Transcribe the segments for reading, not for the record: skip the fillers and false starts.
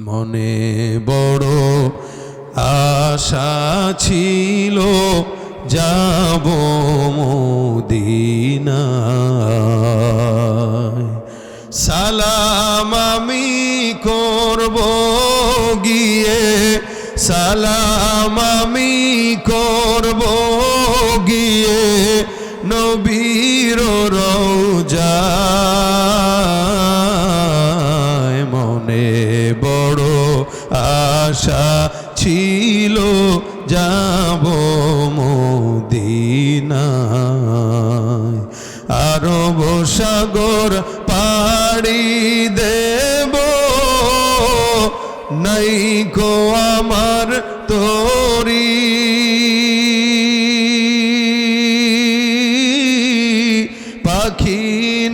মনে বড় আশা ছিল যাব মদিনায়, সালাম আমি করব গিয়ে, সালাম আমি করব গিয়ে নবীর রওজায়। মনে বড় আশা ছিল যাব মদিনায়, আরব সাগর পাড়ি দেব, নাই কো আমার তোরি, পাখি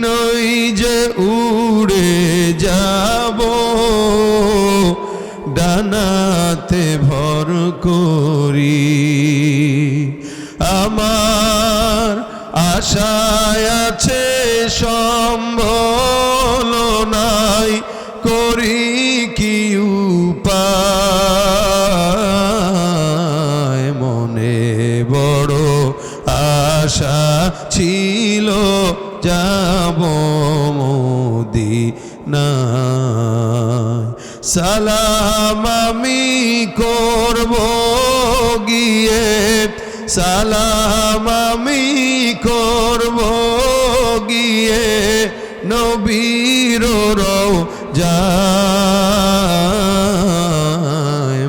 নই যে উড়ে যাব, ডানাতে ভর করি। আমার আশায় আছে সম্বল নাই, করি কি উপায়। মনে বড় আশা ছিল যাব মদিনায়, সালাম আমি করব গিয়ে, সালাম আমি করব গিয়ে নবীর রওজায়।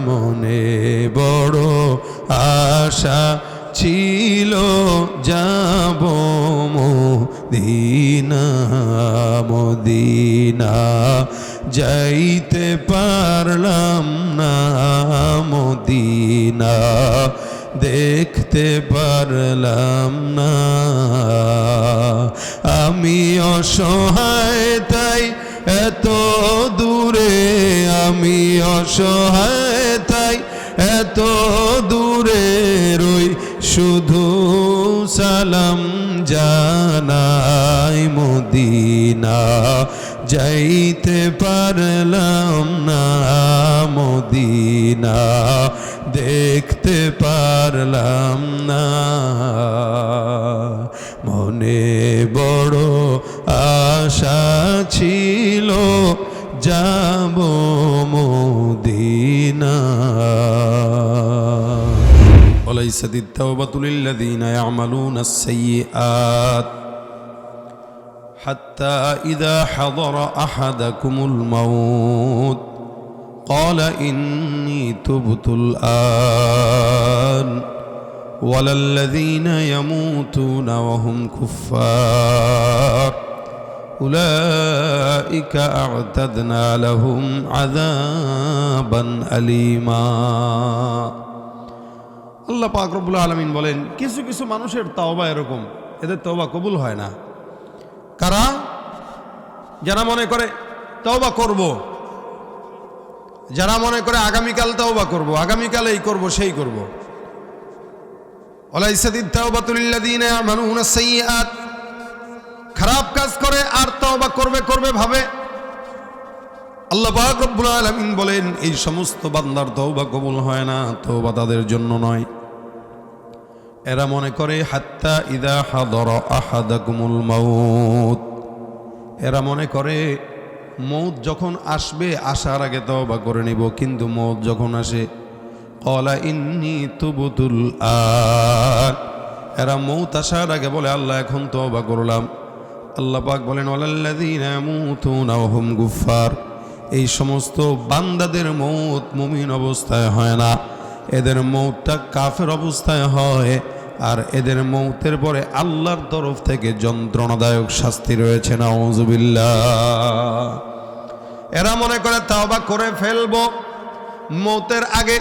মনে বড় আশা ছিল যাব মদিনা, মদিনা যাইতে পারলাম না, মদিনা দেখতে পারলাম না। আমি অসহায় তাই এত দূরে, আমি অসহায় তাই এত দূরে রই, শুধু সালাম জানাই, মদিনা যাইতে পারলাম না, মদিনা দেখতে পারলাম না। মনে বড় আশা ছিল যাব মদিনা। وليست التوبة للذين يعملون السيئات حتى إذا حضر أحدكم الموت قال إني تبت الآن ولا الذين يموتون وهم كفار أولئك أعتدنا لهم عذابا أليما। আল্লাহ পাক রব্বুল আলামিন বলেন, কিছু কিছু মানুষের তওবা এরকম, এদের তওবা কবুল হয় না। কারা? যারা মনে করে তওবা করব, যারা মনে করে আগামীকাল তওবা করব, আগামীকাল এই করব সেই করব। ওয়ালাইসাতিত তাওবাতু লিল্লাযিনা ইয়ামালুনা সাইয়্যাত, খারাপ কাজ করে আর তওবা করবে করবে ভাবে। আল্লাহ পাক রব্বুল আলামিন বলেন, এই সমস্ত বান্দার তওবা কবুল হয় না, তওবা তাদের জন্য নয়। এরা মনে করে হাত্তা ইদা হাদারা আহাদাকুমুল মাউত, এরা মনে করে মৌত যখন আসবে আসার আগে তওবা করে নিব, কিন্তু মৌত যখন আসে ক্বালা ইন্নী তুবতুল আন, এরা মৌত আসার আগে বলে আল্লাহ এখন তওবা করলাম। আল্লাহ পাক বলেন ওয়ালাল্লাযীনা ইয়ামুতুনা ওয়া হুম কুফার, এই সমস্ত বান্দাদের মৌত মুমিন অবস্থায় হয় না, এদের মৌতটা কাফের অবস্থায় হয়। আর এদের মৌতের পরে আল্লাহর তরফ থেকে যন্ত্রণাদায়ক শাস্তি রয়েছে, নাউযুবিল্লাহ। এরা মনে করে তওবা করে ফেলবো মৌতের আগে,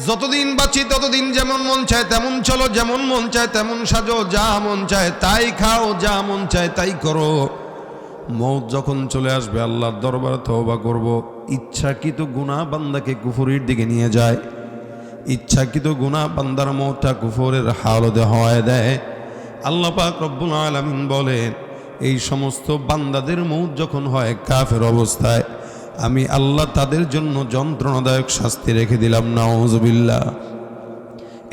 যতদিন বাঁচি ততদিন যেমন মন চায় তেমন চলো, যেমন মন চায় তেমন সাজো, যা মন চায় তাই খাও, যা মন চায় তাই করো। মৌত যখন চলে আসবে আল্লাহর দরবারে তওবা করব। ইচ্ছাকৃত গুনাহ বান্দাকে কুফরের দিকে নিয়ে যায়, ইচ্ছাকৃত গুনাহ বান্দার মৌতটা কুফরের হালতে হওয়ায় দেয়। আল্লাহ পাক রব্বুল আলামিন বলেন, এই সমস্ত বান্দাদের মৌত যখন হয় কাফের অবস্থায়, আমি আল্লাহ তাদের জন্য যন্ত্রণাদায়ক শাস্তি রেখে দিলাম। নাউযুবিল্লাহ।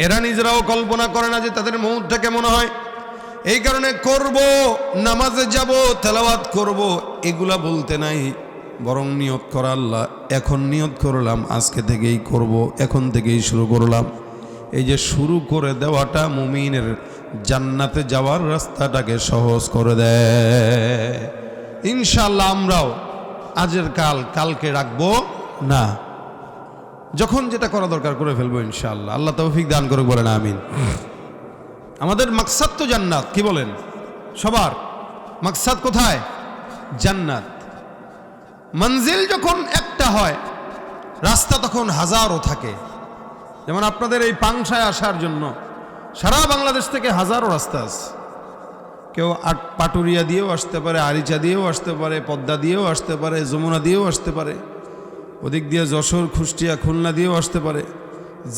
এরা নিজেরাও কল্পনা করে না যে তাদের মউতটা কেমন হয়। এই কারণে করব, নামাজে যাব, তেলাওয়াত করব, এগুলা বলতে নাই, বরং নিয়ত করা আল্লাহ এখন নিয়ত করলাম, আজকে থেকেই করব, এখন থেকেই শুরু করলাম। এই যে শুরু করে দেওয়াটা মুমিনের জান্নাতে যাওয়ার রাস্তাটাকে সহজ করে দেয়। ইনশাআল্লাহ আমরাও আজের কালকে রাখবো না, যখন যেটা করা দরকার করে ফেলবো ইনশাআল্লাহ। আল্লাহ তৌফিক দান করুক, বলেন আমিন। আমাদের মাকসাদ তো জান্নাত, কি বলেন? সবার মাকসাদ কোথায়? জান্নাত। মঞ্জিল যখন একটা হয়, রাস্তা তখন হাজারো থাকে। যেমন আপনাদের এই পাংশায় আসার জন্য সারা বাংলাদেশ থেকে হাজারো রাস্তা আছে। কেউ পাটুরিয়া দিয়েও আসতে পারে, আরিচা দিয়েও আসতে পারে, পদ্মা দিয়েও আসতে পারে, যমুনা দিয়েও আসতে পারে, ওদিক দিয়ে যশোর, কুষ্টিয়া, খুলনা দিয়েও আসতে পারে।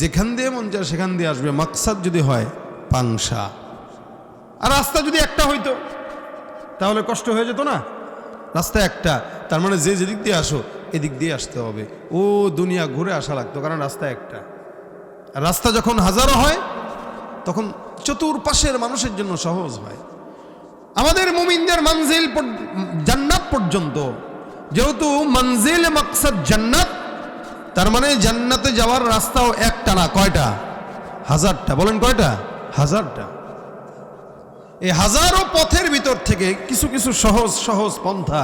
যেখান দিয়ে মন চায় সেখান দিয়ে আসবে, মাকসাদ যদি হয় পাংশা। আর রাস্তা যদি একটা হইতো তাহলে কষ্ট হয়ে যেত না? রাস্তা একটা, তার মানে যে যেদিক দিয়ে আসো এদিক দিয়ে আসতে হবে, ও দুনিয়া ঘুরে আসা লাগতো, কারণ রাস্তা একটা। আর রাস্তা যখন হাজারো হয় তখন চতুর্পাশের মানুষের জন্য সহজ হয়। আমাদের মুমিনদের মঞ্জিল জান্নাত পর্যন্ত, যেহেতু মঞ্জিল মাকসাদ জান্নাত, তার মানে জান্নাতে যাওয়ার রাস্তাও একটা না, কয়টা? হাজারটা। বলেন কয়টা? হাজারটা। এই হাজারো পথের ভিতর থেকে কিছু কিছু সহজ সহজ পন্থা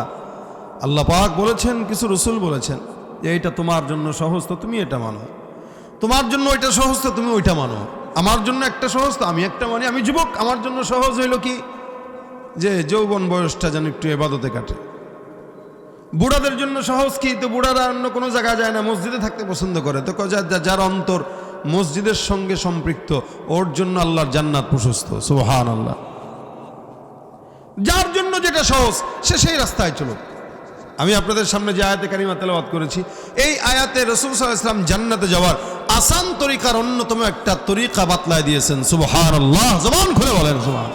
আল্লাহ পাক বলেছেন, কিছু রাসূল বলেছেন যে এটা তোমার জন্য সহজ তো তুমি এটা মানো, তোমার জন্য ওইটা সহজ তো তুমি ওইটা মানো, আমার জন্য একটা সহজ তো আমি একটা মানি। আমি যুবক, আমার জন্য সহজ হইল কি যে যৌবন বয়সটা যেন একটু ইবাদতে কাটে। বুড়াদের জন্য সহজ কি? তো বুড়ারা অন্য কোনো জায়গায় যায় না, মসজিদে থাকতে পছন্দ করে। তো যার অন্তর মসজিদের সঙ্গে সম্পৃক্ত, ওর জন্য আল্লাহর জান্নাত প্রশস্ত। সুবহানাল্লাহ। যার জন্য যেটা সহজ সে সেই রাস্তায় চলুক। আমি আপনাদের সামনে যে আয়াতে কারিমা তেলাওয়াত করেছি, এই আয়াতে রাসূল সাল্লাল্লাহু আলাইহি ওয়াসাল্লাম জান্নাতে যাওয়ার আসান তরিকার অন্যতম একটা তরিকা বাতলায় দিয়েছেন। সুবহানাল্লাহ। জবান খুলে বলেন সুবহান।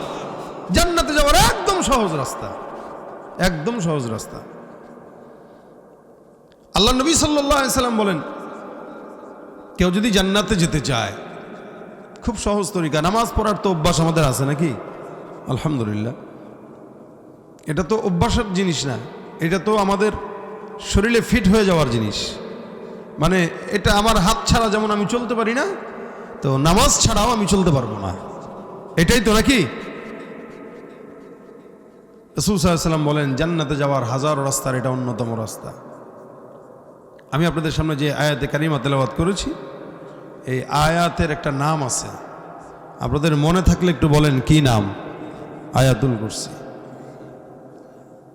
জান্নাতে যাওয়ার একদম সহজ রাস্তা, একদম সহজ রাস্তা। আল্লাহ নবী সাল্লাল্লাহু আলাইহি ওয়াসাল্লাম বলেন, কেউ যদি জান্নাতে যেতে চায়, খুব সহজ তরিকা। নামাজ পড়ার তো অভ্যাস আমাদের আছে নাকি? আলহামদুলিল্লাহ। এটা তো অভ্যাসের জিনিস না, এটা তো আমাদের শরীরে ফিট হয়ে যাওয়ার জিনিস। মানে এটা আমার হাত ছাড়া যেমন আমি চলতে পারি না, তো নামাজ ছাড়াও আমি চলতে পারবো না, এটাই তো নাকি? রাসূল সাল্লাল্লাহু আলাইহি ওয়াসাল্লাম বলেন, জান্নাতে যাওয়ার হাজারো রাস্তার এটা অন্যতম রাস্তা। আমি আপনাদের সামনে যে আয়াতে কারিমা তেলাওয়াত করেছি, এই আয়াতের একটা নাম আছে, আপনাদের মনে থাকলে একটু বলেন কি নাম? আয়াতুল কুরসি।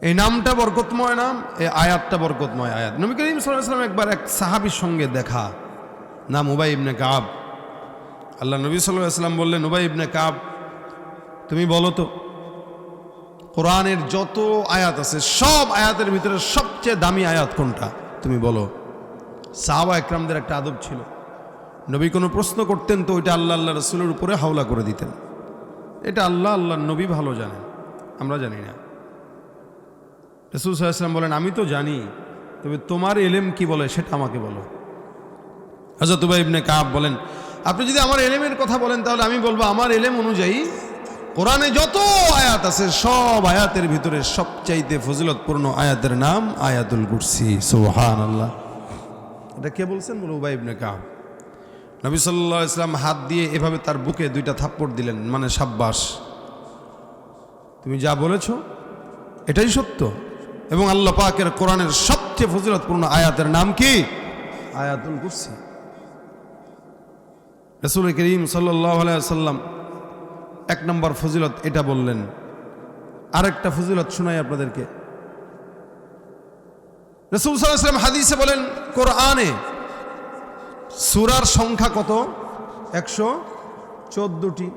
এই নামটা বরকতময় নাম, এই আয়াতটা বরকতময় আয়াত। নবী করিম সাল্লাল্লাহু আলাইহি ওয়াসাল্লাম একবার এক সাহাবীর সঙ্গে দেখা, নাম উবাই ইবনে কাব। আল্লাহ নবী সাল্লাল্লাহু আলাইহি ওয়াসাল্লাম বললেন, উবাই ইবনে কাব, তুমি বলো তো কোরআনের যত আয়াত আছে সব আয়াতের ভিতরে সবচেয়ে দামি আয়াত কোনটা? তুমি বলো। সাহাবা একরামদের একটা আদব ছিল, নবী কোনো প্রশ্ন করতেন তো ওইটা আল্লাহ আল্লাহ রাসূলের উপরে হাওলা করে দিতেন। এটা আল্লাহ আল্লাহর নবী ভালো জানেন, আমরা জানি না। রাসূল সাল্লাল্লাহু আলাইহি ওয়াসাল্লাম বলেন, আমি তো জানি, তবে তোমার ইলম কি বলে সেটা আমাকে বলো। হযরত উবাই ইবনে কাব বলেন, আপনি যদি আমার ইলমের কথা বলেন তাহলে আমি বলবো আমার ইলম অনুযায়ী কোরআনে যত আয়াত আছে সব আয়াতের ভিতরে সবচাইতে ফজিলতপূর্ণ আয়াতের নাম আয়াতুল কুরসি। সুবহানাল্লাহ। এটা কে বলছেন? বলে উবাই ইবনে কাব। নবী সাল্লাল্লাহু আলাইহি ওয়াসাল্লাম হাত দিয়ে এভাবে তার বুকে দুইটা থাপ্পড় দিলেন, মানে সাব্বাস, তুমি যা বলেছ এটাই সত্য। এবং আল্লাহ পাকের কোরআনের সবচেয়ে ফজিলতপূর্ণ আয়াতের নাম কি? আয়াতুল কুরসি। রাসূল করিম সাল্লাল্লাহু আলাইহি ওয়াসাল্লাম এক নম্বর ফজিলত এটা বললেন। আরেকটা ফজিলত শোনাই আপনাদেরকে। রাসূল সাল্লাল্লাহু আলাইহি ওয়াসাল্লাম হাদিসে বলেন, কোরআনে সূরার সংখ্যা কত? 114টি।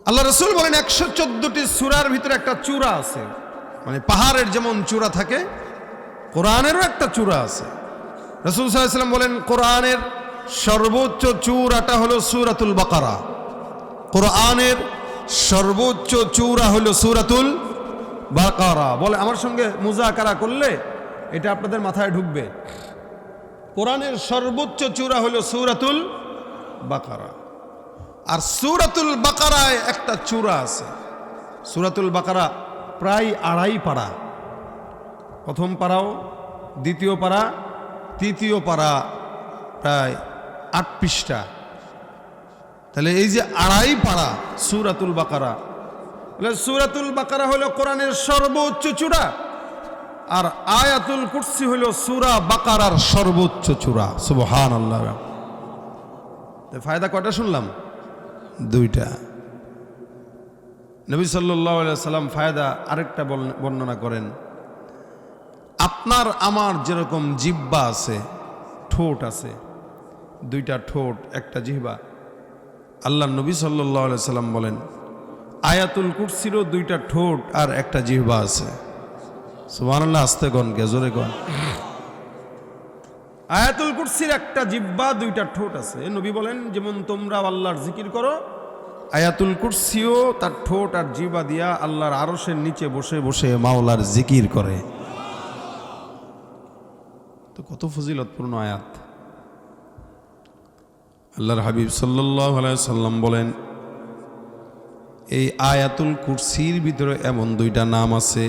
আল্লাহ রাসূল বলেন 114টি সূরার ভিতরে একটা চূড়া আছে, মানে পাহাড়ের যেমন চূড়া থাকে কোরআনেরও একটা চূড়া আছে। রাসূল সাল্লাল্লাহু আলাইহি ওয়াসাল্লাম বলেন, কোরআনের সর্বোচ্চ চূড়াটা হলো সূরাতুল বাকারা। কোরআনের সর্বোচ্চ চূড়া হলো সূরাতুল বাকারা। বলে আমার সঙ্গে মুজাকারা করলে এটা আপনাদের মাথায় ঢুকবে। কোরআনের সর্বোচ্চ চূড়া হলো সূরাতুল বাকারা, আর সূরাতুল বাকারায় একটা চূড়া আছে। সূরাতুল বাকারা প্রায় 2.5 পারা, প্রথম পারাও, দ্বিতীয় পারা, তৃতীয় পারা প্রায় 8 পৃষ্ঠা। তাহলে এই যে 2.5 পারা সূরাতুল বাকারা, সূরাতুল বাকারা হলো কোরআনের সর্বোচ্চ চূড়া, আর আয়াতুল কুরসি হলো সূরা বাকারার সর্বোচ্চ চূড়া। সুবহানাল্লাহ। ফায়দা কয়টা শুনলাম? 2টা। নবী সাল্লাল্লাহু আলাইহি সাল্লাম ফায়দা আরেকটা বর্ণনা করেন। আপনার আমার যেরকম জিহ্বা আছে, ঠোঁট আছে, 2টা ঠোঁট, একটা জিহ্বা, আল্লাহ নবী সাল্লাল্লাহু আলাইহি সাল্লাম বলেন আয়াতুল কুরসিরও 2টা ঠোঁট আর একটা জিহ্বা আছে। সুবহানাল্লাহ। আস্তে কোন, কে জোরে কোন। আয়াতুল কুরসির একটা জিহ্বা, 2টা ঠোঁট আছে। নবী বলেন যেমন তোমরা আল্লাহর জিকির করো, আয়াতুল কুরসিও তার ঠোঁট আর জিহ্বা দিয়া আল্লাহর আরশের নিচে বসে বসে মাওলার জিকির করে। তো কত ফজিলতপূর্ণ আয়াত। আল্লাহর হাবিব সাল্লাল্লাহু আলাইহি সাল্লাম বলেন এই আয়াতুল কুরসির ভিতরে এমন 2টা নাম আছে,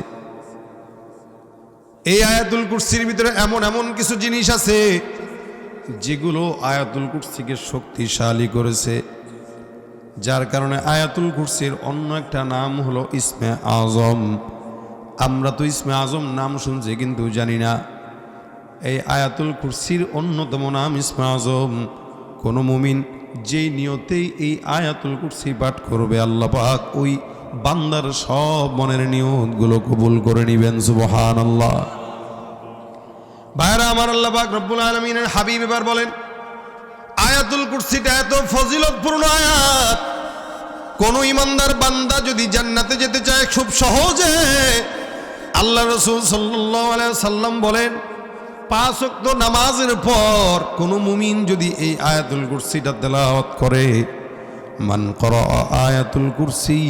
এই আয়াতুল কুরসির ভিতরে এমন এমন কিছু জিনিস আছে যেগুলো আয়াতুল কুরসিকে শক্তিশালী করেছে, যার কারণে আয়াতুল কুরসির অন্য একটা নাম হলো ইসমে আজম। আমরা তো ইসমে আজম নাম শুনছি কিন্তু জানি না এই আয়াতুল কুরসির অন্যতম নাম ইসমে আজম। কোন মুমিন যেই নিয়তেই এই আয়াতুল কুরসি পাঠ করবে, আল্লাহ পাক ওই বান্দার সব মনের নিয়তগুলো কবুল করে নিবেন। সুবহানাল্লাহ। ভাইরা আমার, আল্লাহ পাক রব্বুল আলামিনের হাবিব এবার বলেন আয়াতুল কুরসিটা এত ফজিলতপূর্ণ আয়াত, কোন ইমানদার বান্দা যদি জান্নাতে যেতে চায় খুব সহজে, আল্লাহ রাসূল সাল্লাল্লাহু আলাইহি সাল্লাম বলেন 5 ওয়াক্ত নামাজের পর কোন মুমিন যদি এই আয়াতুল কুরসিটা তেলাওয়াত করে, মান ক্বারা আয়াতুল কুরসি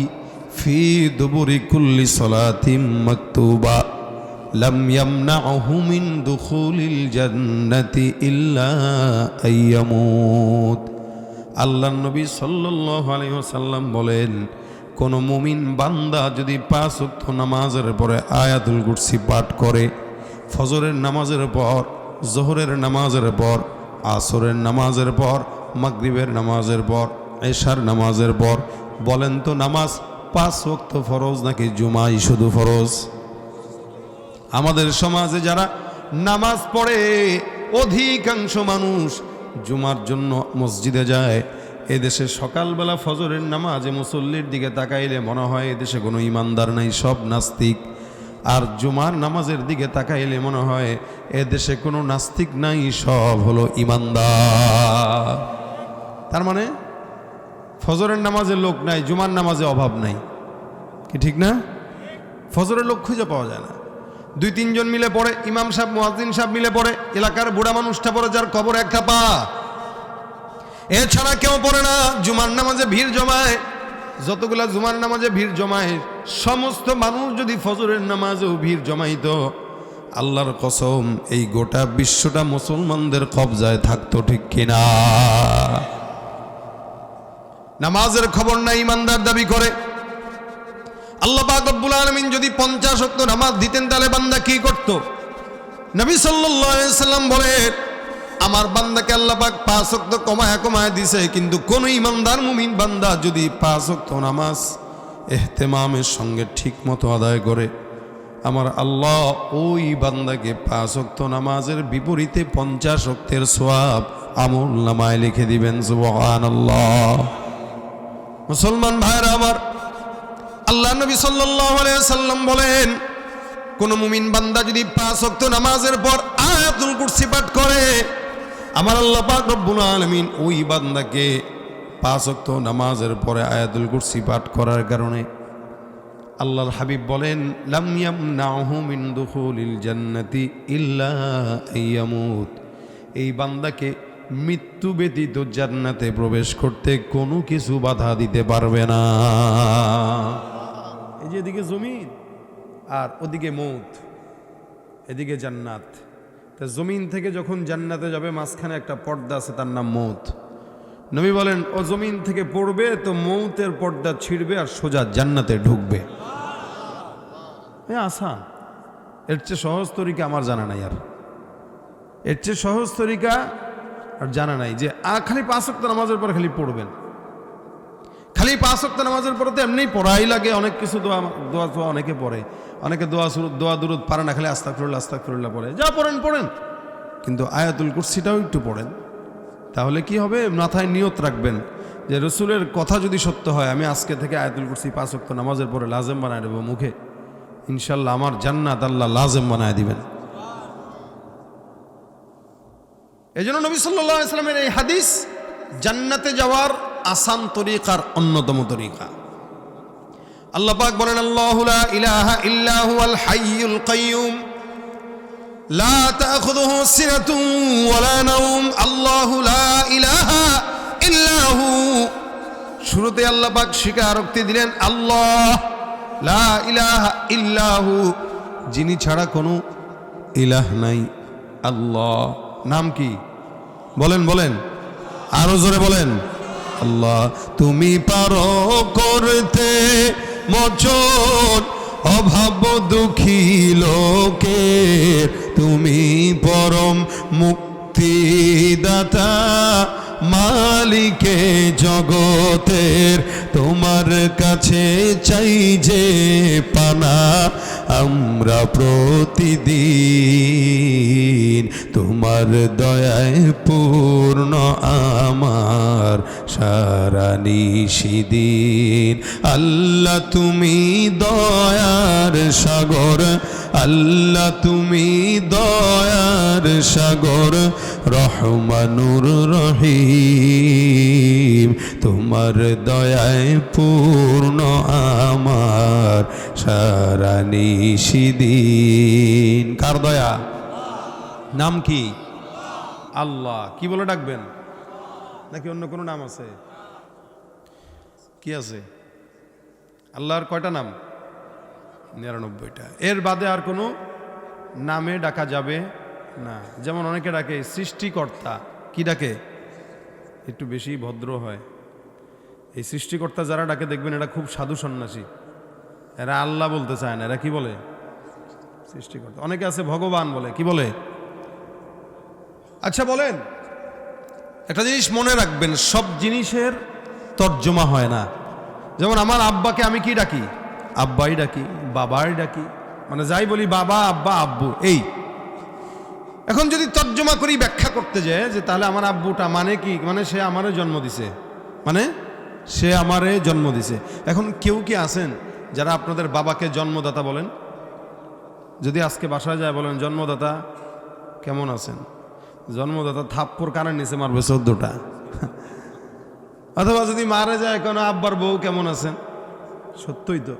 ফি দুবুরি কুল্লি সালাতিন মাকতুবা লাম ইয়ামনাহু মিন দুখুলিল জান্নাতি ইল্লা আইয়ামুত। আল্লাহর নবী সাল্লাল্লাহু আলাইহি ওয়াসাল্লাম বলেন কোন মুমিন বান্দা যদি 5 ওয়াক্ত নামাজের পরে আয়াতুল কুরসি পাঠ করে, ফজরের নামাজের পর, জোহরের নামাজের পর, আসরের নামাজের পর, মাগরিবের নামাজের পর, এশার নামাজের পর, বলেন তো নামাজ 5 ওয়াক্ত ফরজ নাকি জুমাই শুধু ফরজ? আমাদের সমাজে যারা নামাজ পড়ে অধিকাংশ মানুষ জুমার জন্য মসজিদে যায়। এদেশে সকালবেলা ফজরের নামাজে মুসল্লির দিকে তাকাইলে মনে হয় এদেশে কোনো ইমানদার নাই, সব নাস্তিক। আর জুমার নামাজের দিকে তাকাইলে মনে হয় এদেশে কোনো নাস্তিক নাই, সব হলো ইমানদার। তার মানে ফজরের নামাজে লোক নাই, জুমার নামাজে অভাব নাই, কি ঠিক না? ফজরের লোক খুঁজে পাওয়া যায় না। 2-3 জন মিলে পড়ে, ইমাম সাহেব মুয়াজ্জিন সাহেব মিলে পড়ে, এলাকার বুড়া মানুষটা পড়ে যার কবর একটা পা, এছাড়া কেউ পড়ে না। জুমার নামাজে ভিড় জমায়, যতগুলা জুমার নামাজে ভিড় জমায় সমস্ত মানুষ যদি ফজরের নামাজেও ভিড় জমাইতো, আল্লাহর কসম এই গোটা বিশ্বটা মুসলমানদের কবজায় থাকতো, ঠিক কিনা? নামাজের খবর নাই ইমানদার দাবি করে। আল্লাহ পাক রব্বুল আলামিন যদি 50 ওয়াক্ত নামাজ দিতেন তাহলে বান্দা কি করত? নবী সাল্লাল্লাহু আলাইহি সাল্লাম বলেন আমার বান্দাকে আল্লাহ পাক 5 ওয়াক্ত কমায় দিছে, কিন্তু কোন ইমানদার মুমিন বান্দা যদি 5 ওয়াক্ত নামাজ ইহতিমামের সঙ্গে ঠিক মতো আদায় করে, আমার আল্লাহ ওই বান্দাকে 5 ওয়াক্ত নামাজের বিপরীতে 50 ওয়াক্তের সওয়াব আমল নামায় লিখে দিবেন। সুবহানাল্লাহ। মুসলমান ভাইরা আমার, আল্লাহ নবী সাল্লাল্লাহু আলাইহি ওয়াসাল্লাম বলেন কোন মুমিন বান্দা যদি 5 ওয়াক্ত নামাজের পর আয়াতুল কুরসি পাঠ করে, আমার আল্লাহ পাক রব্বুল আলামিন ওই বান্দাকে 5 ওয়াক্ত নামাজের পরে আয়াতুল কুরসি পাঠ করার কারণে আল্লাহর হাবিব বলেন লাম ইয়ামনাহু মিন দুখুলিল জান্নাতি ইল্লা আইয়ামুত। এই বান্দাকে মৃত্যু ব্যতীত জান্নাতে প্রবেশ করতে কোনো কিছু বাধা দিতে পারবে না। এই যে এদিকে জমিন আর ওদিকে মৌত, এদিকে জান্নাত। তা জমিন থেকে যখন জান্নাতে যাবে মাঝখানে একটা পর্দা আছে, তার নাম মৌত। নবী বলেন ও জমিন থেকে পড়বে তো মৌতের পর্দা ছিঁড়বে আর সোজা জান্নাতে ঢুকবে। আসান, এর চেয়ে সহজ তরিকা আমার জানা নাই। আর এর চেয়ে সহজ তরিকা আর জানা নাই যে খালি 5 ওয়াক্ত নামাজের পর খালি পড়বেন। খালি 5 ওয়াক্ত নামাজের পরে তো এমনি পড়াই লাগে, অনেক কিছু দোয়া অনেকে পড়ে, অনেকে দোয়া দুরুদ পারে না, খালি আস্তাগফিরুল্লাহ পড়ে। যা পড়েন, কিন্তু আয়াতুল কুরসিটাও একটু পড়েন। তাহলে কি হবে, মাথায় নিয়ত রাখবেন যে রসুলের কথা যদি সত্য হয়, আমি আজকে থেকে আয়াতুল কুরসি 5 ওয়াক্ত নামাজের পরে লাজেম বানায় দেবো মুখে, ইনশাল্লাহ আমার জান্নাত আল্লাহ লাজেম বানায় দিবেন। এই জন্য নবী সাল্লাল্লাহু আলাইহি ওয়াসাল্লামের এই হাদিস জান্নাতে যাওয়ার আসান তরিকার অন্যতম তরিকা। আল্লাহ পাক বলেন আল্লাহু লা ইলাহা ইল্লা হুয়াল হাইয়ুল কাইয়ুম লা তাখুযুহু সিনাতুন ওয়ালা নাওম আল্লাহু লা ইলাহা ইল্লা হু। শুরুতে আল্লাহ পাক স্বীকারোক্তি দিলেন আল্লাহ লা ইলাহা ইল্লা হু, যিনি ছাড়া কোনো ইলাহ নাই। আল্লাহ নাম কি? বলেন আরো জোরে বলেন। আল্লাহ তুমি পারো করতে মোচন অভাব দুঃখী লোকের, তুমি পরম মুক্তিদাতা মালিকে জগতের, তোমার কাছে চাই যে পানা আমরা প্রতিদিন, তোমার দয়ায় পূর্ণ আমার সারা নিশিদিন। আল্লাহ তুমি দয়ার সাগর, আল্লাহ তুমি দয়ার সাগর, রহমানুর রহিম, তোমার দয়ায় পূর্ণ আমার সারা নিশিদিন। কার দয়া? নাম কি? আল্লাহ। কি বলে ডাকবেন? নাকি অন্য কোনো নাম আছে? কি আছে? আল্লাহর কয়টা নাম? 99টা। এর বাদে আর কোনো নামে ডাকা যাবে না। যেমন অনেকে ডাকে সৃষ্টিকর্তা। কি ডাকে? একটু বেশি ভদ্র হয়। এই সৃষ্টিকর্তা যারা ডাকে দেখবেন এরা খুব সাধু সন্ন্যাসী, এরা আল্লাহ বলতে চায় না, এরা কি বলে? সৃষ্টিকর্তা। অনেকে আছে ভগবান বলে। কি বলে? আচ্ছা বলেন, একটা জিনিস মনে রাখবেন, সব জিনিসের তর্জমা হয় না। যেমন আমার আব্বাকে আমি কি ডাকি? আব্বাই ডাকি, বাবাই ডাকি, মানে যাই বলি বাবা, আব্বা, আব্বু, এই। এখন যদি তর্জমা করি, ব্যাখ্যা করতে যায় যে তাহলে আমার আব্বুটা মানে কি? মানে সে আমারে জন্ম দিছে, মানে সে আমারে জন্ম দিছে। এখন কেউ কি আছেন যারা আপনাদের বাবাকে জন্মদাতা বলেন? যদি আজকে বাসায় যায় বলেন জন্মদাতা কেমন আছেন, জন্মদাতা থাপ্পড় কানের নিচে মারবে 14টা। অথবা যদি মারা যায় কোনো আব্বার বউ কেমন আছেন, সত্যই তো,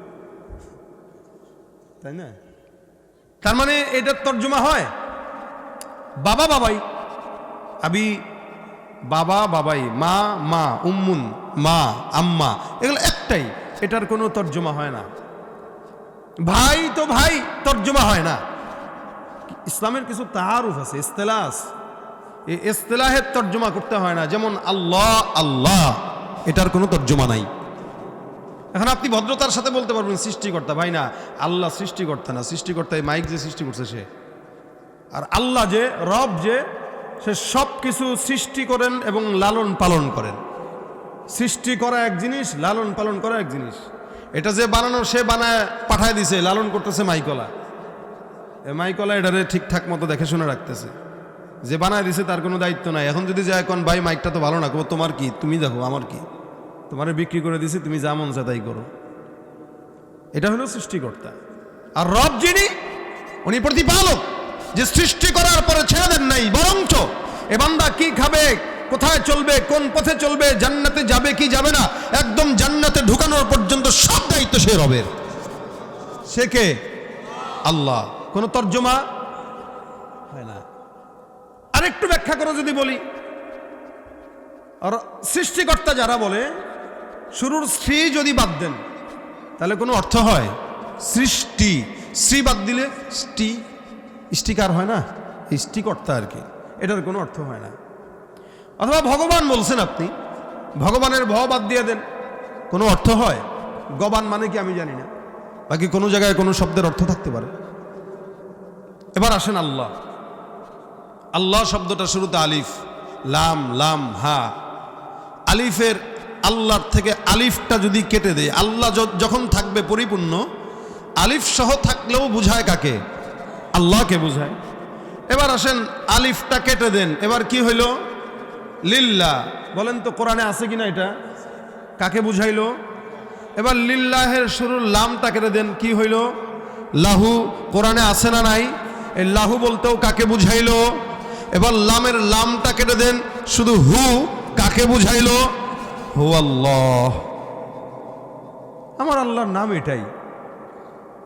তাই না? তার মানে এটার তর্জমা হয় বাবা বাবাই, আবি বাবা বাবাই, মা মা, উম্মুন মা, আম্মা, এগুলো একটাই, এটার কোনো তর্জমা হয় না। ভাই তো ভাই, তর্জমা হয় না। ইসলামের কিছু তাআরুফ আছে, ইসতিলাহ আছে, এই ইসতিলাহের তর্জমা করতে হয় না। যেমন আল্লাহ আল্লাহ, এটার কোনো তর্জমা নাই। এখন আপনি ভদ্রতার সাথে বলতে পারবেন সৃষ্টিকর্তা। ভাই না, আল্লাহ সৃষ্টিকর্তা না, সৃষ্টিকর্তা এই মাইক যে সৃষ্টি করছে সে, আর আল্লাহ যে রব, যে সে সব কিছু সৃষ্টি করেন এবং লালন পালন করেন। সৃষ্টি করা এক জিনিস, লালন পালন করা এক জিনিস। এটা যে বানানো সে বানায় পাঠায় দিছে, লালন করতেছে মাইকলা। এই মাইকলা এটারে ঠিকঠাক মতো দেখে শুনে রাখতেছে। যে বানায় দিছে তার কোনো দায়িত্ব নাই। এখন যদি যায় কোন ভাই মাইকটা তো ভালো না, তোমার কি, তুমি দেখো আমার কি, তোমারে বিক্রি করে দিছি, তুমি যা মন চায় তাই করো। এটা হলো সৃষ্টিকর্তা। আর রব যিনি, উনি প্রতিপালক, যে সৃষ্টি করার পরে ছেড়ে দেন নাই, বরঞ্চ এ বান্দা কি খাবে, কোথায় চলবে, কোন পথে চলবে, জান্নাতে যাবে কি যাবে না, একদম জান্নাতে ঢুকানোর পর্যন্ত সব দায়িত্ব সে রবের। সে কে? আল্লাহ। কোন তর্জমা হয় না। আরেকটু ব্যাখ্যা করে যদি বলি, আর সৃষ্টিকর্তা যারা বলে, শুরুর শ্রী যদি বাদ দেন তাহলে কোনো অর্থ হয়? সৃষ্টি, শ্রী বাদ দিলে স্টি, স্টিকার হয় না, স্টিকর্তা আর কি, এটার কোনো অর্থ হয় না। অথবা ভগবান বলছেন আপনি, ভগবানের ভ বাদ দিয়ে দেন, কোনো অর্থ হয়? গবান মানে কি আমি জানি না, বাকি কোনো জায়গায় কোনো শব্দের অর্থ থাকতে পারে। এবার আসেন আল্লাহ। আল্লাহ শব্দটা শুরুতে আলিফ, লাম, লাম হা। আলিফের আল্লাহর থেকে আলিফটা যদি কেটে দেয়, আল্লাহ যখন থাকবে পরিপূর্ণ, আলিফ সহ থাকলেও বুঝায় কাকে? আল্লাহকে বুঝায়। এবার আসেন আলিফটা কেটে দেন, এবার কি হইল? লিল্লাহ। বলেন তো কোরআনে আছে কিনা এটা? কাকে বুঝাইলো? এবার লিল্লাহের শুরুর লামটা কেটে দেন, কি হইল? লাহু। কোরআনে আছে না নাই? এই লাহু বলতেও কাকে বুঝাইলো? এবার লামের লামটা কেটে দেন, শুধু হু, কাকে বুঝাইলো? হু আল্লাহ। আমার আল্লাহর নাম এটাই,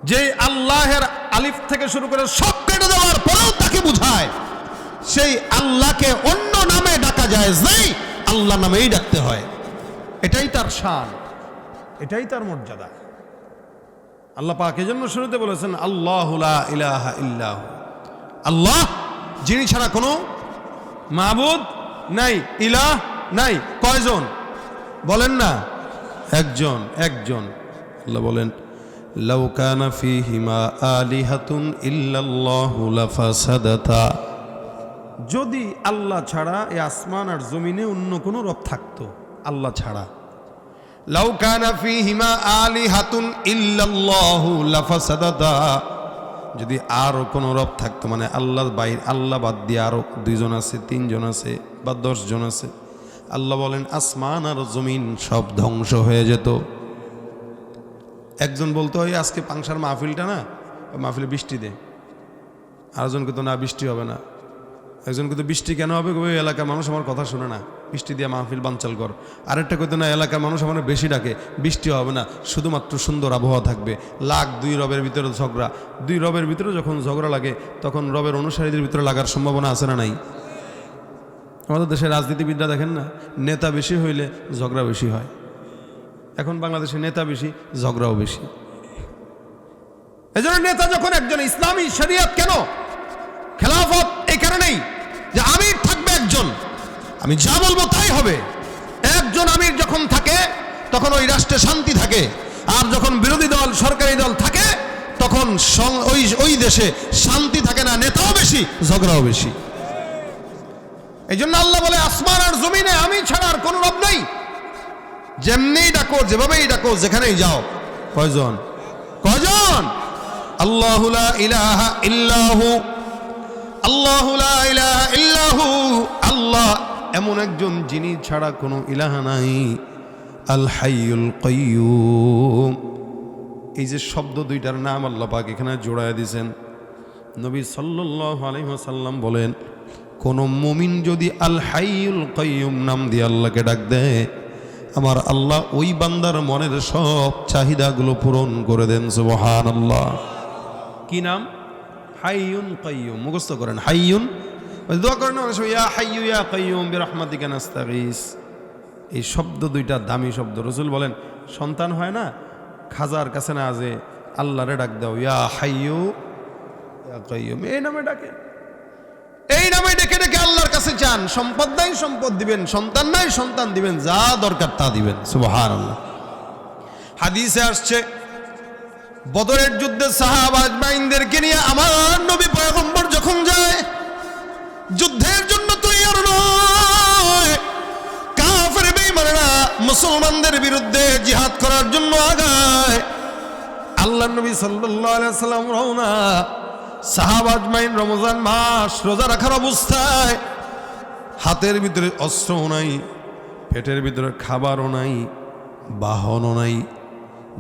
যে আল্লাহের আলিফ থেকে শুরু করে সব কেটে দেওয়ার পরেও তাকে বুঝায়। সেই আল্লাহকে অন্য নামে ডাকা যায় নেই, আল্লাহ নামেই ডাকতে হয়। এটাই তার শান, এটাই তার মর্যাদা। আল্লাহ পাক এজন্য শুরুতে বলেছেন আল্লাহু লা ইলাহা ইল্লাহু, আল্লাহ যিনি ছাড়া কোনো মাবুদ নাই, ইলাহ নাই। কয়জন? বলেন না, একজন, একজন। আল্লাহ বলেন লাউ কানা ফীহিমা আলিহাতুন ইল্লাল্লাহু লাফাসাদাতা, যদি আল্লাহ ছাড়া এই আসমান আর জমিনে অন্য কোনো রব থাকতো, আল্লাহ ছাড়া। লাউ কানা ফীহিমা আলিহাতুন ইল্লাল্লাহু লাফাসাদাতা, যদি আরো কোনো রব থাকতো, মানে আল্লাহর বাইরে, আল্লাহ বাদ দিয়ে আরো 2 জন আছে, 3 জন আছে বা 10 জন আছে, আল্লাহ বলেন আসমান আর জমিন সব ধ্বংস হয়ে যেত। একজন বলতো ওই আজকে পাংশার মাহফিলটা না, ওই মাহফিলে বৃষ্টি দে। আরেকজন কিন্তু না, বৃষ্টি হবে না। একজন কিন্তু বৃষ্টি কেন হবে? ওই এলাকার মানুষ আমার কথা শুনে না, বৃষ্টি দিয়ে মাহফিল বানচাল কর। আরেকটা কইতো না, এলাকার মানুষ আমার বেশি ডাকে, বৃষ্টি হবে না, শুধুমাত্র সুন্দর আবহাওয়া থাকবে। লাখ 2 রবের ভিতরে ঝগড়া, 2 রবের ভিতরে যখন ঝগড়া লাগে তখন রবের অনুসারীদের ভিতরে লাগার সম্ভাবনা আছে না নাই? আমাদের দেশের রাজনীতিবিদরা দেখেন না, নেতা বেশি হইলে ঝগড়া বেশি হয়। এখন বাংলাদেশে নেতা বেশি, ঝগড়াও বেশি। এজন্য নেতা যখন একজন, ইসলামী শরিয়ত কেন? খেলাফত এই কারণেই যে আমির থাকবে একজন, আমি যা বলবো তাই হবে। একজন আমির যখন থাকে তখন ওই রাষ্ট্রে শান্তি থাকে, আর যখন বিরোধী দল, সরকারি দল থাকে তখন ওই দেশে শান্তি থাকে না, নেতাও বেশি, ঝগড়াও বেশি। এই জন্য আল্লাহ বলে আসমান আর জমিনে আমি ছাড়া আর কোনো রব নাই। যেমনি ডাকো, যেভাবেই ডাকো, যেখানেই যাও। কয়জন? কয়জন? আল্লাহু লা ইলাহা ইল্লাহু, আল্লাহু লা ইলাহা ইল্লাহু, আল্লাহ এমন একজন যিনি ছাড়া কোনো ইলাহা নাই। আল হাইয়ুল কাইয়্যুম, এই যে শব্দ দুইটার নাম আল্লাহ পাক এখানে জোড়ায় দিয়েছেন। নবী সাল্লাল্লাহু আলাইহি ওয়াসাল্লাম বলেন, কোন মুমিন যদি আল হাইয়ুল কাইয়্যুম নাম দিয়ে আল্লাহকে ডাক দেয়, আমার আল্লাহ ওই বান্দার মনের সব চাহিদাগুলো পূরণ করে দেন। সুবহানাল্লাহ। কি নাম? হাইয়ুন কাইয়্যুম। মুখস্থ করেন, হাইয়ুন। দোয়া করেন ইয়া হাইয়্যু ইয়া কাইয়্যুম বিরহমাতিকা নাস্তাগীস। এই শব্দ দুইটা দামি শব্দ। রাসূল বলেন, সন্তান হয় না, খাজার কাছে না যে আল্লাহরে ডাক দাও, ইয়া হাইয়্যু ইয়া কাইয়্যুম, এই নামে ডাকে। এই নামে ডেকে ডেকে আল্লাহর কাছে চান। সম্পদ নাই, সম্পদ দিবেন। সন্তান নাই, সন্তান দিবেন। যা দরকার তা দিবেন। সুবহানাল্লাহ। হাদিসে আসছে, বদরের যুদ্ধে সাহাবা আজমাইনদেরকে নিয়ে আমার নবী পয়গম্বর যখন যায়, যুদ্ধের জন্য তৈয়ার নয়, কাফের বেঈমানরা মুসলমানদের বিরুদ্ধে জিহাদ করার জন্য আগায়। আল্লাহর নবী সাল্লাল্লাহু আলাইহি ওয়াসাল্লাম রওনা। সাহাবা আজমাইন রমজান মাস রোজা রাখার অবস্থায়, হাতের ভিতরে অস্ত্রও নাই, পেটের ভিতরে খাবারও নাই, বাহনও নাই,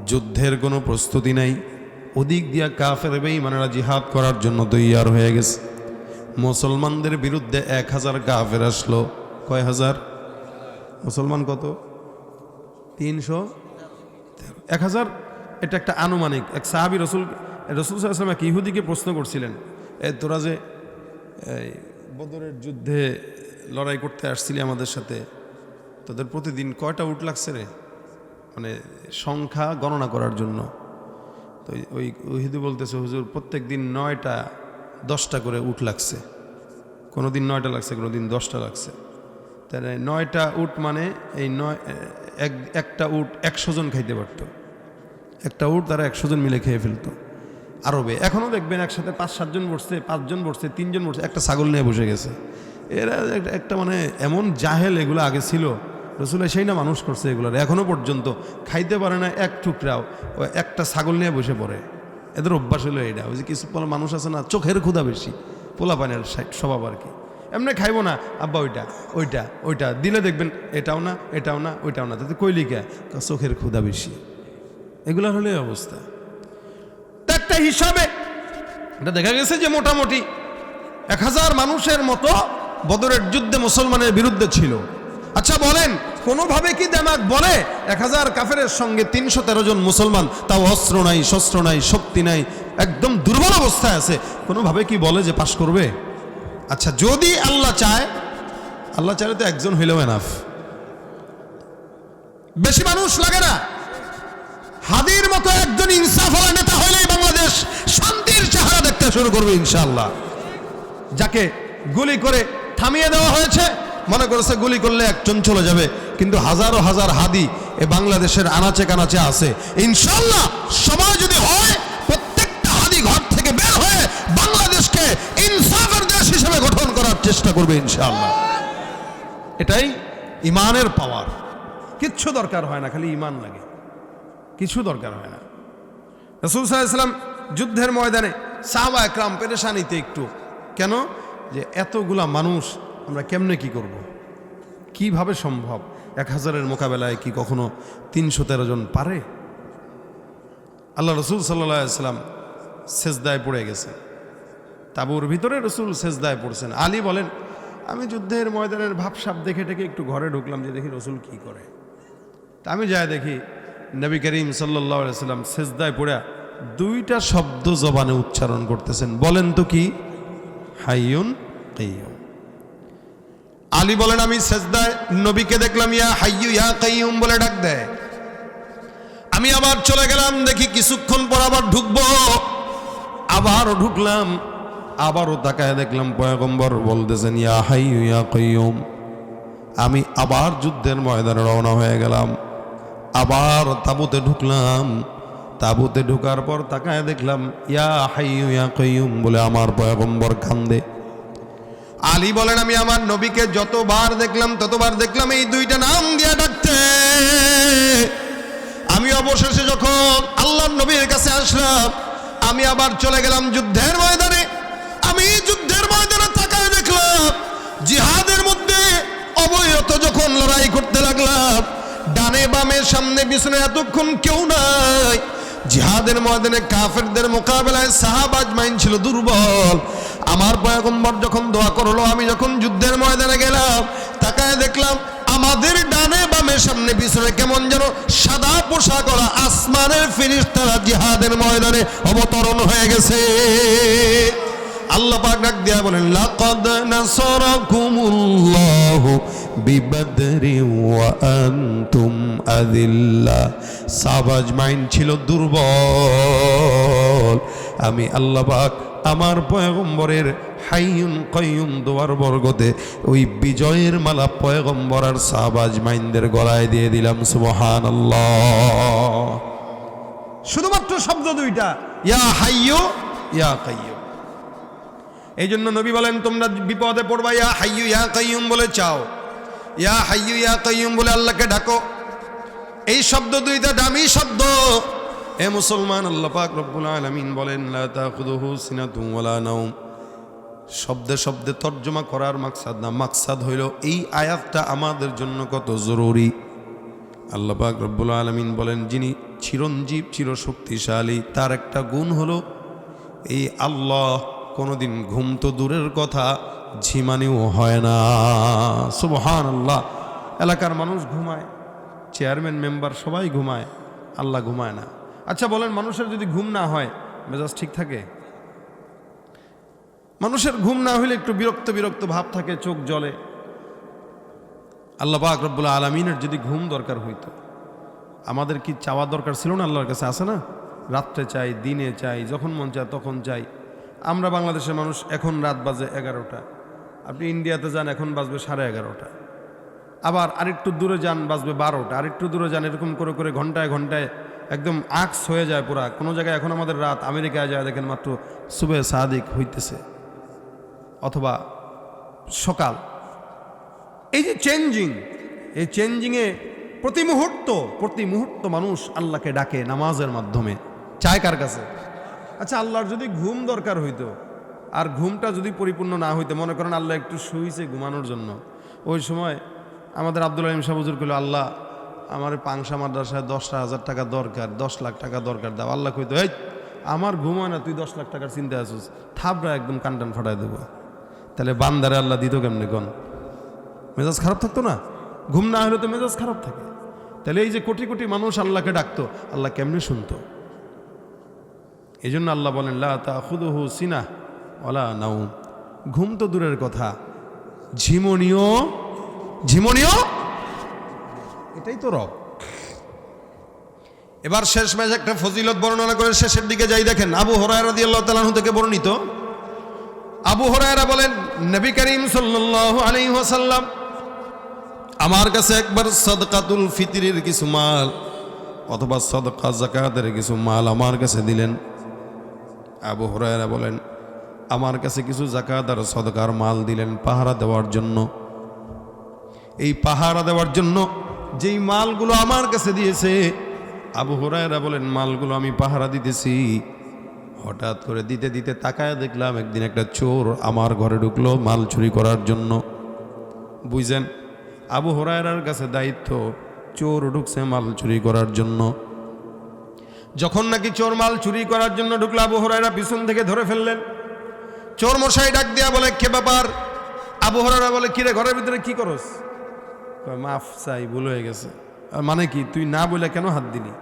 যুদ্ধের কোনো প্রস্তুতি নাই। ওদিক দিয়া কাফের বেঈমানেরা জিহাদ করার জন্য তৈয়ার হয়ে গেছে। মুসলমানদের বিরুদ্ধে 1000 কাফের আসলো। কয় হাজার? মুসলমান কত? 300। 1000 এটা একটা আনুমানিক। এক সাহাবী রাসূল সাল্লাল্লাহু আলাইহি ওয়াসাল্লাম এক ইহুদিকে প্রশ্ন করছিলেন, তোরা যে বদরের যুদ্ধে লড়াই করতে আসছিলি আমাদের সাথে, তোদের প্রতিদিন কয়টা উট লাগছে রে? মানে সংখ্যা গণনা করার জন্য। তো ওই ইহুদি বলতেছে, হুজুর প্রত্যেক দিন 9টা 10টা করে উট লাগছে, কোনো দিন 9টা লাগছে, কোনো দিন 10টা লাগছে। তাহলে 9টা উট মানে এই একটা উট 100 জন খাইতে পারতো, একটা উট তারা 100 জন মিলে খেয়ে ফেলতো আরবে। এখনও দেখবেন একসাথে 5-7 জন বসছে, 5 জন বসছে, 3 জন বসছে, একটা ছাগল নিয়ে বসে গেছে। এরা একটা মানে এমন জাহেল এগুলো আগে ছিল, রসুল সেই না মানুষ করছে এগুলোর, এখনও পর্যন্ত খাইতে পারে না এক টুকরাও, একটা ছাগল নিয়ে বসে পড়ে। এদের অভ্যাস হলো এটা। ওই যে কিছু মানুষ আছে না, চোখের ক্ষুধা বেশি, পোলা পানের স্বভাব আর কি, এমনি খাইবো না আব্বা ওইটা ওইটা ওইটা দিলে দেখবেন এটাও না এটাও না ওইটাও না, তাতে কইলিকা চোখের ক্ষুধা বেশি। এগুলো হলে অবস্থা। একটা হিসাবে এটা দেখা গেছে যে মোটামুটি 1000 মানুষের মতো বদরের যুদ্ধে মুসলমানের বিরুদ্ধে ছিল। আচ্ছা বলেন, কোনোভাবে কি দেমাগ বলে 1000 কাফেরের সঙ্গে 313 জন মুসলমান, তাও অস্ত্র নাই, শস্ত্র নাই, শক্তি নাই, একদম দুর্বল অবস্থায় আছে, কোনোভাবে কি বলে যে পাশ করবে? আচ্ছা যদি আল্লাহ চায়, আল্লাহ চাইলে তো একজন হইলেও এনাফ, বেশি মানুষ লাগে না। হাদির মতো একজন ইনসাফওয়ালা নেতা হইলেই বাংলাদেশ শান্তির চেহারা দেখতে শুরু করবে ইনশাআল্লাহ। যাকে গুলি করে থামিয়ে দেওয়া হয়েছে, মনে করেছে গুলি করলে একজন চলে যাবে, কিন্তু হাজারো হাজার হাদি এ বাংলাদেশের আনাচে কানাচে আছে। ইনশাআল্লাহ সময় যদি হয়, প্রত্যেকটা হাদি ঘর থেকে বের হয়ে বাংলাদেশকে ইনসাফের দেশ হিসেবে গঠন করার চেষ্টা করবে ইনশাআল্লাহ। এটাই ইমানের পাওয়ার। কিচ্ছু দরকার হয় না, খালি ইমান লাগে, কিছু দরকার হয় না। রাসূল সাল্লাল্লাহু আলাইহি ওয়াসাল্লাম যুদ্ধের ময়দানে সাহাবা একরাম পেরেশানিতে একটু, কেন যে এতগুলা মানুষ আমরা কেমনে কি করব, কিভাবে সম্ভব? 1000-এর মোকাবেলায় কি কখনো 313 জন পারে? আল্লাহ রসুল সাল্লাল্লাহু আলাইহি ওয়াসাল্লাম সেজদায় পড়ে গেছে, তাঁবুর ভিতরে রসুল সেজদায় পড়ছেন। আলী বলেন, আমি যুদ্ধের ময়দানের ভাবসাব দেখে টেকে একটু ঘরে ঢুকলাম যে দেখি রসুল কি করে। তা আমি যাই দেখি নবী করিম সাল্লাল্লাহু আলাইহি ওয়াসাল্লাম সেজদায় পড়ে 2টা শব্দ জবানে উচ্চারণ করতেছেন। বলেন তো কি? হাইয়ুন কাইয়ুম। আলী বলেন, আমি সেজদায় নবীকে দেখলাম ইয়া হাইয়ু ইয়া কাইয়ুম বলে ডাক দেয়। আমি আবার চলে গেলাম, দেখি কিছুক্ষণ পর আবার ঢুকবো, আবারও ঢুকলাম, আবারও তাকায় দেখলাম পয়গম্বর বলতেছেন ইয়া হাইয়ু ইয়া কাইয়ুম। আমি আবার যুদ্ধের ময়দানে রওনা হয়ে গেলাম, আবার তাঁবুতে ঢুকলাম, তাঁবুতে ঢুকার পর তাকায় দেখলাম ইয়া হাইয়ু ইয়া কাইয়ুম বলে আমার পয়গম্বর কান্দে। আলী বলেন, আমি আমার নবীকে যতবার দেখলাম ততবার দেখলাম এই 2টা নাম দিয়ে ডাকতে। আমি অবশেষে যখন আল্লাহর নবীর কাছে আসলাম, আমি আবার চলে গেলাম যুদ্ধের ময়দানে। আমি যুদ্ধের ময়দানে তাকায় দেখলাম জিহাদের মধ্যে অবৈরত যখন লড়াই করতে লাগলাম, ডানে বামে সামনে পিছনে এতক্ষণ কেউ নাই। জিহাদের ময়দানে কাফেরদের মোকাবেলায় সাহাবা আজমাইন ছিল দুর্বল। আমার পয়গম্বর যখন দোয়া করলো, আমি যখন যুদ্ধের ময়দানে গেলাম, তাকায় দেখলাম আমাদের ডানে বামে সামনে পিছনে কেমন যেন সাদা পোশাকরা আসমানের ফেরেশতারা জিহাদের ময়দানে অবতরণ হয়ে গেছে। আল্লাহ পাক ডাক দিয়া বলেন, লাকাদ নাসারাকুমুল্লাহু বিবদরি ওয়া আনতুম আযিল্লা। সাহাবা আজমাইন ছিল দুর্বল। আমি আল্লাহ পাক আমার পয়গম্বরের হাইয়ুন কাইয়ুম দোয়ার বরগতে ওই বিজয়ের মালা পয়গম্বর আর সাহাবা আজমাইনদের গলায় দিয়ে দিলাম। সুবহানাল্লাহ। শুধুমাত্র শব্দ 2টা, ইয়া হাইয়ু ইয়া কাইয়ুম। এই জন্য নবী বলেন, তোমরা বিপদে পড়বা ইয়া হাইয়ু ইয়া কাইয়ুম বলে চাও, ইয়া হাইয়ু ইয়া কাইয়ুম বলে আল্লাহকে ডাকো। এই শব্দ 2টা দামি শব্দ। এ মুসলমান, আল্লাহ পাক রব্বুল আলামিন বলেন, লা তাখুযুহু সিনাতুন ওয়ালা নাওম। শব্দে শব্দে তর্জমা করার মাকসাদ না, মাকসাদ হইল এই আয়াতটা আমাদের জন্য কত জরুরি। আল্লাহ পাক রব্বুল আলামিন বলেন, যিনি চিরঞ্জীব চিরশক্তিশালী, তার একটা গুণ হলো এই আল্লাহ কোনোদিন ঘুম তো দূরের কথা ঝিমানিও হয় না। সুবহানাল্লাহ। এলাকার মানুষ ঘুমায়, চেয়ারম্যান মেম্বার সবাই ঘুমায়, আল্লাহ ঘুমায় না। আচ্ছা বলেন, মানুষের যদি ঘুম না হয় মেজাজ ঠিক থাকে? মানুষের ঘুম না হইলে একটু বিরক্ত বিরক্ত ভাব থাকে, চোখ জ্বলে। আল্লাহ পাক রব্বুল আলামিনের যদি ঘুম দরকার হইতো, আমাদের কি চাওয়া দরকার ছিল না? আল্লাহর কাছে আছে না, রাত্রে চাই, দিনে চাই, যখন মন চায় তখন চাই। আমরা বাংলাদেশের মানুষ, এখন রাত বাজে 11টা, আপনি ইন্ডিয়াতে যান এখন বাজবে 11:30, আবার আরেকটু দূরে যান বাজবে 12টা, আরেকটু দূরে যান, এরকম করে করে ঘন্টায় ঘন্টায় একদম আক্স হয়ে যায় পুরা। কোনো জায়গায় এখন আমাদের রাত, আমেরিকায় যায় দেখেন মাত্র সুবে সাদিক হইতেছে অথবা সকাল। এই যে চেঞ্জিং, এই চেঞ্জিংয়ে প্রতি মুহূর্ত মানুষ আল্লাহকে ডাকে নামাজের মাধ্যমে। চায় কার কাছে? আচ্ছা, আল্লাহর যদি ঘুম দরকার হইতো আর ঘুমটা যদি পরিপূর্ণ না হইতো, মনে করেন আল্লাহ একটু শুইছে ঘুমানোর জন্য, ওই সময় আমাদের আব্দুল আলিম সাহেব হুজুর কইল, আল্লাহ আমার পাংশা মাদ্রাসায় 10,000 টাকা দরকার, 10 লাখ টাকা দরকার দাও। আল্লাহ কইতো, এই আমার ঘুম হয় না, তুই 10 লাখ টাকার চিন্তা আছিস, থাবরা একদম কানটান ফাটাই দেবো। তাহলে বান্দারে আল্লাহ দিত কেমনে কোন? মেজাজ খারাপ থাকতো না? ঘুম না হলে তো মেজাজ খারাপ থাকে। তাহলে এই যে কোটি কোটি মানুষ আল্লাহকে ডাকতো, আল্লাহ কেমনে শুনতো? এই জন্য আল্লাহ বলেন, লা তাখুযুহু সিনাহ ওয়ালা নাওম। ঘুম তো দূরের কথা, ঝিমনিও এটাই তো রব। এবার শেষ ম্যাচ একটা ফজিলত বর্ণনা করে শেষের দিকে যাই। দেখেন আবু হুরায়রা রাদিয়াল্লাহু তাআলা আনহু থেকে বর্ণিত, আবু হুরায়রা বলেন, নবী করিম সাল্লাল্লাহু আলাইহি ওয়াসাল্লাম আমার কাছে একবার সাদকাতুল ফিতরের কিছু মাল অথবা সাদকা যাকাতের কিছু মাল আমার কাছে দিলেন। আবু হুরায়রা বলেন, আমার কাছে কিছু যাকাত আর সাদকার মাল দিলেন পাহারা দেওয়ার জন্য। এই পাহারা দেওয়ার জন্য যেই মালগুলো আমার কাছে দিয়েছে, আবু হুরায়রা বলেন, মালগুলো আমি পাহারা দিতেছি, হঠাৎ করে দিতে দিতে তাকায় দেখলাম একদিন একটা চোর আমার ঘরে ঢুকলো মাল চুরি করার জন্য। বুঝছেন, আবু হুরায়রার কাছে দায়িত্ব, চোর ঢুকছে মাল চুরি করার জন্য। যখন নাকি চোর মাল চুরি করার জন্য ঢুকলো, আবু হুরায়রা পিছন থেকে ধরে ফেললেন। চোর মশাই ডাক দিয়া বলে, কে ব্যাপার? আবু হুরায়রা বলে, কিরে ঘরের ভিতরে কি করস? মাফ চাই, ভুল হয়ে গেছে। মানে কি, তুই না বলে কেন হাত দিলি?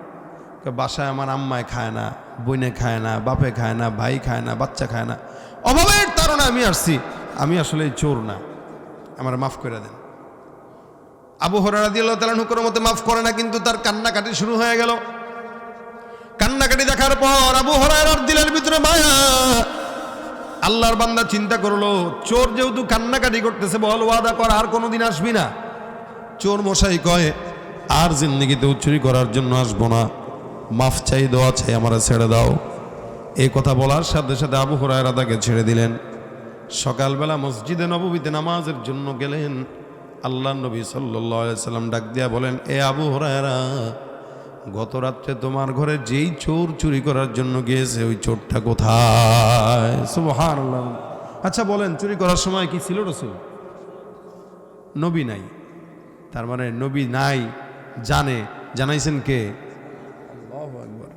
বাসায় আমার আম্মায় খায় না, বইনে খায় না, বাপে খায় না, ভাই খায় না, বাচ্চা খায় না, অভাবের তাড়না আমি আসছি, আমি আসলে চোর না, আমার মাফ করে দেন। আবু হুরায়রা রাদিয়াল্লাহু তাআলা আনহু কোনো মতে মাফ করে না, কিন্তু তার কান্নাকাটি শুরু হয়ে গেল। কান্নাকাটি দেখার পর আবু হুরায়রার দিলের ভিতরে মায়া। আল্লাহর বান্দা চিন্তা করলো, চোর যেহেতু কান্নাকাটি করতেছে, বল ওয়াদা কর আর কোনোদিন আসবি না। চোর মশাই কয়, আর জিন্দেগিতেও চুরি করার জন্য আসবো না, মাফ চাই, দোয়া চাই, আমারে ছেড়ে দাও। এই কথা বলার সাথে সাথে আবু হুরায়রা তাকে ছেড়ে দিলেন। সকালবেলা মসজিদে নববীতে নামাজের জন্য গেলেন। আল্লাহ নবী সাল্লাল্লাহু আলাইহি সাল্লাম ডাক দিয়া বলেন, এ আবু হুরায়রা, গত রাত্রে তোমার ঘরে যেই চোর চুরি করার জন্য গিয়েছে, ওই চোরটা কোথায়? সুবহানাল্লাহ। আচ্ছা বলেন, চুরি করার সময় কি ছিল রাসূল? নবী নাই, তার মানে নবী নাই, জানাইছেন কে? আল্লাহু আকবার।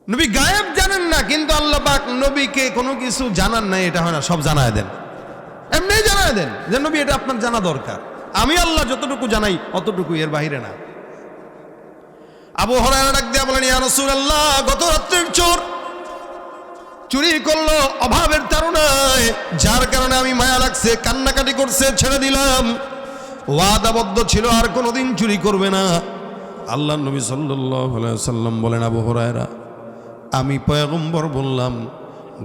নবী গায়েব জানেন না, কিন্তু আল্লাহ পাক নবীকে কোনো কিছু জানান নাই, এটা হয় না, সব জানায় দেন, এমনি জানায় দেন যে নবী এটা আপনার জানা দরকার। আমি আল্লাহ যতটুকু জানাই অতটুকু, এর বাইরে না। আবু হুরায়রা ডাক দিয়া বলেন, ইয়া রাসূলুল্লাহ, গত রাত্রের চোর চুরি করলো অভাবের তাড়নায়, যার কারণে আমি মায়া লাগছে, কান্নাকাটি করছে, ছেড়ে দিলাম। ওয়াদাবদ্ধ ছিল আর কোনোদিন চুরি করবে না। আল্লাহ নবী সাল্লাল্লাহু আলাইহি ওয়াসাল্লাম বলেন, আবু হুরায়রা, আমি পয়গম্বর বললাম,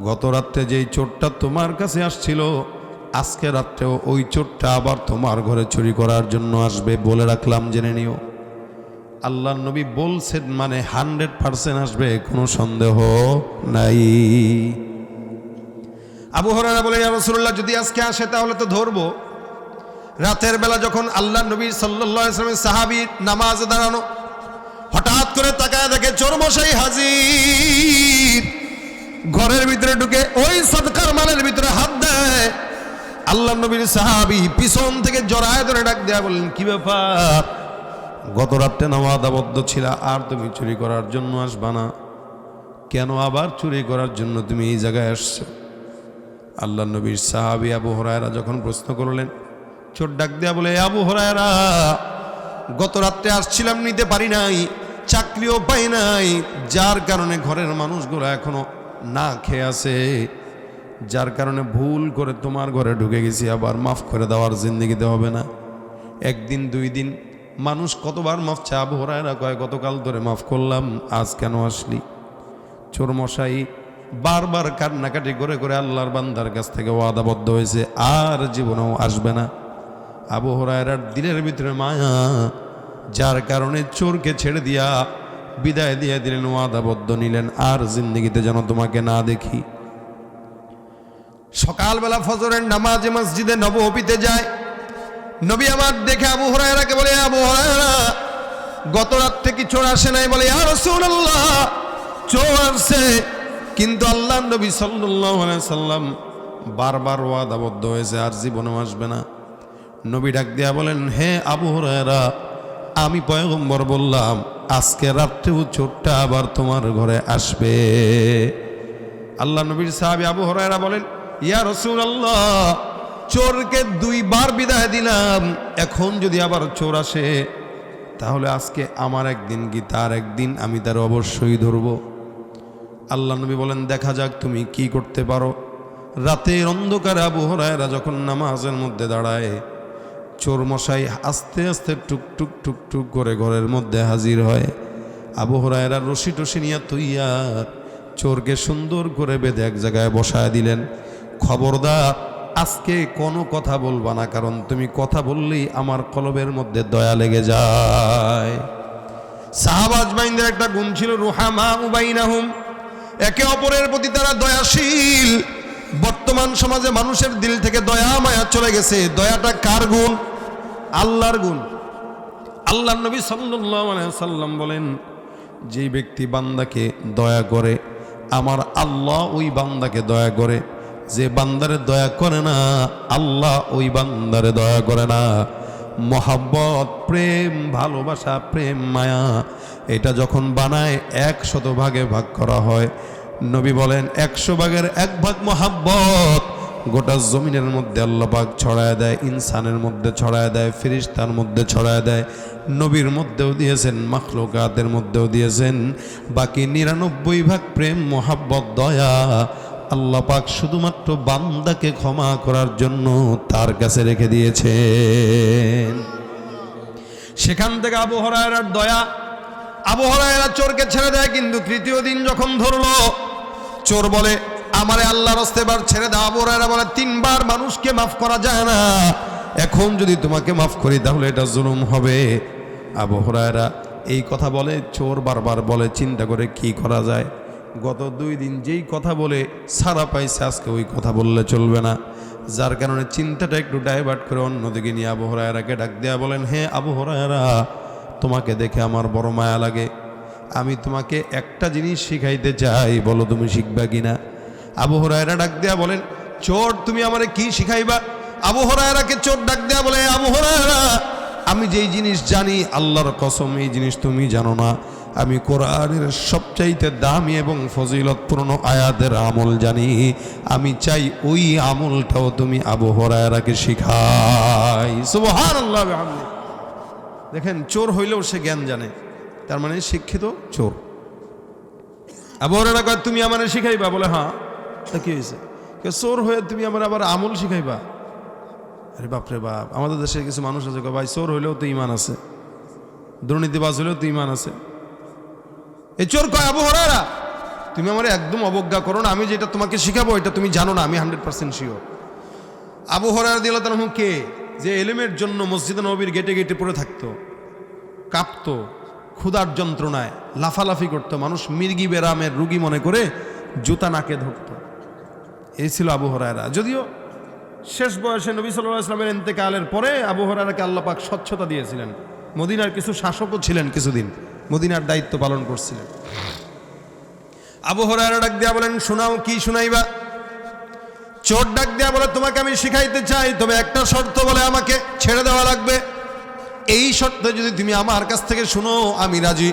গত রাত্রে যেই চোরটা তোমার কাছে আসছিল, আজকে রাত্রেও ওই চোরটা আবার তোমার ঘরে চুরি করার জন্য আসবে, বলে রাখলাম, জেনে নিও। আল্লাহ নবী বলছেন মানে 100% আসবে, কোনো সন্দেহ নাই। আবু হুরায়রা বলে, ইয়া রাসূলুল্লাহ, যদি আজকে আসে তাহলে তো ধরবো। রাতের বেলা যখন আল্লাহ নবী সাল্লাল্লাহু আলাইহি ওয়াসাল্লামের সাহাবী নামাজে দাঁড়ানো, হঠাৎ করে তাকায় দেখে চোর মশাই হাজির। ঘরের ভিতরে ঢুকে ওই সদকার মালের ভিতরে হাত দেয়। আল্লাহ নবীর সাহাবী পিছন থেকে জড়ায় ধরে ডাক দেয়া বললেন, কি ব্যাপার? গত রাতে নামাজাবদ্ধ ছিল, আর তুমি চুরি করার জন্য আসবা না কেন? আবার চুরি করার জন্য তুমি এই জায়গায় আসছো? আল্লাহ নবীর সাহাবী আবু হুরায়রা যখন প্রশ্ন করলেন, চোর ডাক দেয়া বলে, আবু হুরায়রা, গত রাত্রে আসছিলাম, নিতে পারি নাই, চাকরিও পাই নাই, যার কারণে ঘরের মানুষগুলো এখনো না খেয়ে আছে, যার কারণে ভুল করে তোমার ঘরে ঢুকে গেছি, আবার মাফ করে দেওয়ার জিন্দেগিতে হবে না। একদিন 2 দিন মানুষ কতবার মাফ চায়? আবু হুরায়রা কয়, গতকাল ধরে মাফ করলাম, আজ কেন আসলি? চোর মশাই বারবার কান্নাকাটি করে করে আল্লাহর বান্দার কাছ থেকে ওয়াদাবদ্ধ হয়েছে, আর জীবনেও আসবে না। আবু হুরায়রার দিলের ভিতরে মায়া, যার কারণে চোরকে ছেড়ে দিয়া বিদায় দিয়ে দিলেন, ওয়াদাবদ্ধ নিলেন, আর জিন্দেগিতে যেন তোমাকে না দেখি। সকালবেলা ফজরের নামাজে মসজিদে নববীতে যায়। নবী আমার দেখে আবু হুরায়রাকে বলে, আবু হুরায়রা, গত রাত থেকে চোর আসে নাই? বলে, ইয়া রাসূলুল্লাহ, চোর আসছে, কিন্তু আল্লাহর নবী সাল্লাল্লাহু আলাইহি সাল্লাম বারবার ওয়াদাবদ্ধ হয়েছে, আর জীবনেও আসবে না। নবী ডাক দিয়া বলেন, হে আবু হুরায়রা, আমি পয়গম্বর বললাম আজকে রাত্রেও চোরটা আবার তোমার ঘরে আসবে। আল্লাহ নবীর সাহাবী আবু হুরায়রা বলেন, ইয়া রাসূলুল্লাহ, চোরকে 2 বার বিদায় দিলাম, এখন যদি আবার চোর আসে তাহলে আজকে আমার একদিন কি তার একদিন, আমি তার অবশ্যই ধরব। আল্লাহ নবী বলেন, দেখা যাক তুমি কি করতে পারো। রাতের অন্ধকারে আবু হুরায়রা যখন নামাজের মধ্যে দাঁড়ায়, চোর মশাই আস্তে আস্তে টুক টুক টুক টুক করে ঘরের মধ্যে হাজির হয়। আবু হুরায়রা রশি টসি নিয়ে তৈয়ার, চোরকে সুন্দর করে বেঁধে এক জায়গায় বসায় দিলেন। খবরদার, আজকে কোনো কথা বলবা না, কারণ তুমি কথা বললেই আমার কলবের মধ্যে দয়া লেগে যায়। সাহাবা আজমাইনদের একটা গুণ ছিল, রুহামা বাইনাহুম, একে অপরের প্রতি তারা দয়াশীল। বর্তমান সমাজে মানুষের দিল থেকে দয়া মায়া চলে গেছে। দয়াটা কার গুণ? আল্লাহর গুণ। আল্লাহর নবী সাল্লাল্লাহু আলাইহি সাল্লাম বলেন, যেই ব্যক্তি বান্দাকে দয়া করে, আমার আল্লাহ ওই বান্দাকে দয়া করে। যে বান্দারে দয়া করে না, আল্লাহ ওই বান্দারে দয়া করে না। মহাব্বত, প্রেম, ভালোবাসা, প্রেম, মায়া, এটা যখন বানায় 100 ভাগে ভাগ করা হয়, নবী বলেন 100 ভাগের 1 ভাগ মহাব্বত গোটা জমিনের মধ্যে আল্লাহ পাক ছড়ায় দেয়, ইনসানের মধ্যে ছড়ায় দেয়, ফেরেশতার মধ্যে ছড়ায় দেয়, নবীর মধ্যেও দিয়েছেন, মাখলুকাতের মধ্যেও দিয়েছেন। বাকি 99 ভাগ প্রেম, মহাব্বত, দয়া আল্লাহ পাক শুধুমাত্র বান্দাকে ক্ষমা করার জন্য তার কাছে রেখে দিয়েছেন। সেখান থেকে আবু হুরায়রার দয়া, আবু হুরায়রা চোরকে ছেড়ে দেয়। কিন্তু তৃতীয় দিন যখন ধরলো, চোর বলে, আমারে আল্লাহর রাস্তায় বার ছেড়ে দাও। আবু হুরায়রা বলে, 3 বার মানুষকে মাফ করা যায় না, এখন যদি তোমাকে মাফ করি তাহলে এটা জুলুম হবে। আবু হুরায়রা এই কথা বলে, চোর বারবার বলে, চিন্তা করে কি করা যায়। গত 2 দিন যেই কথা বলে সারা পাইছে, আজকে ওই কথা বললে চলবে না। যার কারণে চিন্তাটা একটু ডাইভার্ট করে অন্যদিকে নিয়ে আবু হুরায়রাকে ডাক দেয়া বলেন, হে আবু হুরায়রা, তোমাকে দেখে আমার বড় মায়া লাগে। আমি তোমাকে একটা জিনিস শিখাইতে চাই, বলো তুমি শিখবা কিনা। আবু হুরায়রা ডাক দেয়া বলেন, চোর, তুমি আমারে কি শিখাইবা? আবু হুরায়রাকে চোর ডাক দেয়া বলে, আবু হুরায়রা, আমি যেই জিনিস জানি, আল্লাহর কসম এই জিনিস তুমি জানো না। আমি কোরআনের সবচাইতে দামি এবং ফজিলতপূর্ণ আয়াতের আমল জানি। আমি চাই ওই আমলটাও তুমি আবু হুরায়রাকে শিখাই। সুবহানাল্লাহ বিহামদিহি। দেখেন, চোর হইলেও সে জ্ঞান জানে, তার মানে শিক্ষিত চোর। আবু হুরায়রা কয়, তুমি আমারে শিখাইবা? বলে, হ্যাঁ। তা কি হয়েছে? চোর হয়ে তুমি আমার আবার আমল শিখাইবা? আরে বাপরে বাপ, আমাদের দেশে কিছু মানুষ আছে, ভাই চোর হইলেও তো ইমান আছে, দুর্নীতিবাজ হইলেও তো ইমান আছে। এই চোর কয়, আবু হুরায়রা, তুমি আমার একদম অবজ্ঞা করো না, আমি যেটা তোমাকে শিখাবো এটা তুমি জানো না, আমি 100% শিওর। আবু হুরায়রা রাদিয়াল্লাহু তাআলা কে, যে এলেমের জন্য মসজিদে নববীর গেটে গেটে পড়ে থাকতো, কাঁপতো, ক্ষুধার যন্ত্রণায় লাফালাফি করতো, মানুষ মির্গি বেরামের রুগী মনে করে জুতা নাকে ধরতো। এই ছিল আবু হুরায়রা। যদিও শেষ বয়সে নবী সাল্লাল্লাহু আলাইহি ওয়াসাল্লামের ইন্তেকালের পরে আবু হুরায়রাকে আল্লাহ পাক স্বচ্ছতা দিয়েছিলেন। মদিনার কিছু শাসকও ছিলেন, কিছুদিন মদিনার দায়িত্ব পালন করছিলেন। আবু হুরায়রা ডাক দিয়া বলেন, শোনাও, কি শুনাইবা? চোর ডাক দিয়া বলে, তোমাকে আমি শিখাইতে চাই, তবে একটা শর্ত, বলে আমাকে ছেড়ে দেওয়া লাগবে। এই শর্তে যদি তুমি আমার কাছ থেকে শুনো, আমি রাজি।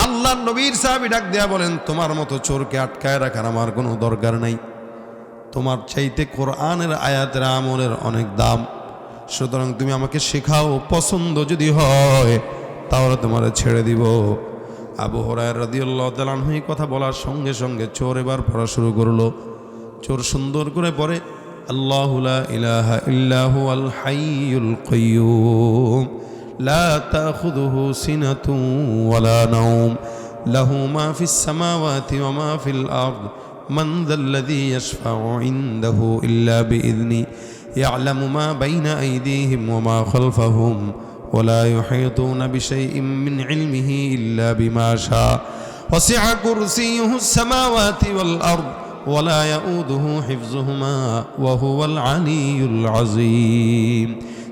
আল্লাহর নবীর সাহাবী ডাক দিয়া বলেন, তোমার মতো চোরকে আটকায় রাখার আমার কোনো দরকার নাই। তোমার চাইতে কোরআনের আয়াতের আমলের অনেক দাম, সুতরাং তুমি আমাকে শেখাও, পছন্দ যদি হয় তাহলে তোমার ছেড়ে দিব। আবু হুরায়রা রাদিয়াল্লাহু তাআলা আনহু এই কথা বলার সঙ্গে সঙ্গে চোর এবার পড়া শুরু করলো। চোর সুন্দর করে পড়ে, আল্লাহু লা ইলাহা ইল্লা হুয়াল হাইয়ুল কাইয়্যুম লা তাখুযুহু সিনাতুন ওয়ালা নাওম লাহু মা ফিস সামাওয়াতি ওয়া মা ফিল আরদ মান যাল্লাযী ইয়াশফাউ ইনদাহু ইল্লা বিইذনি ইয়ালামু মা বাইনা আইদিহিম ওয়া মা খালফাহুম ওয়া লা ইউহীতুনা বিশাইইন মিন ইলমিহি ইল্লা বিমা শা ওয়াসি'a কুরসিয়্যুহুস সামাওয়াতি ওয়াল আরদ ওয়া লা ইয়াউদুহু হিফযুহুমা ওয়া হুয়াল আলিয়্যুল আযীম।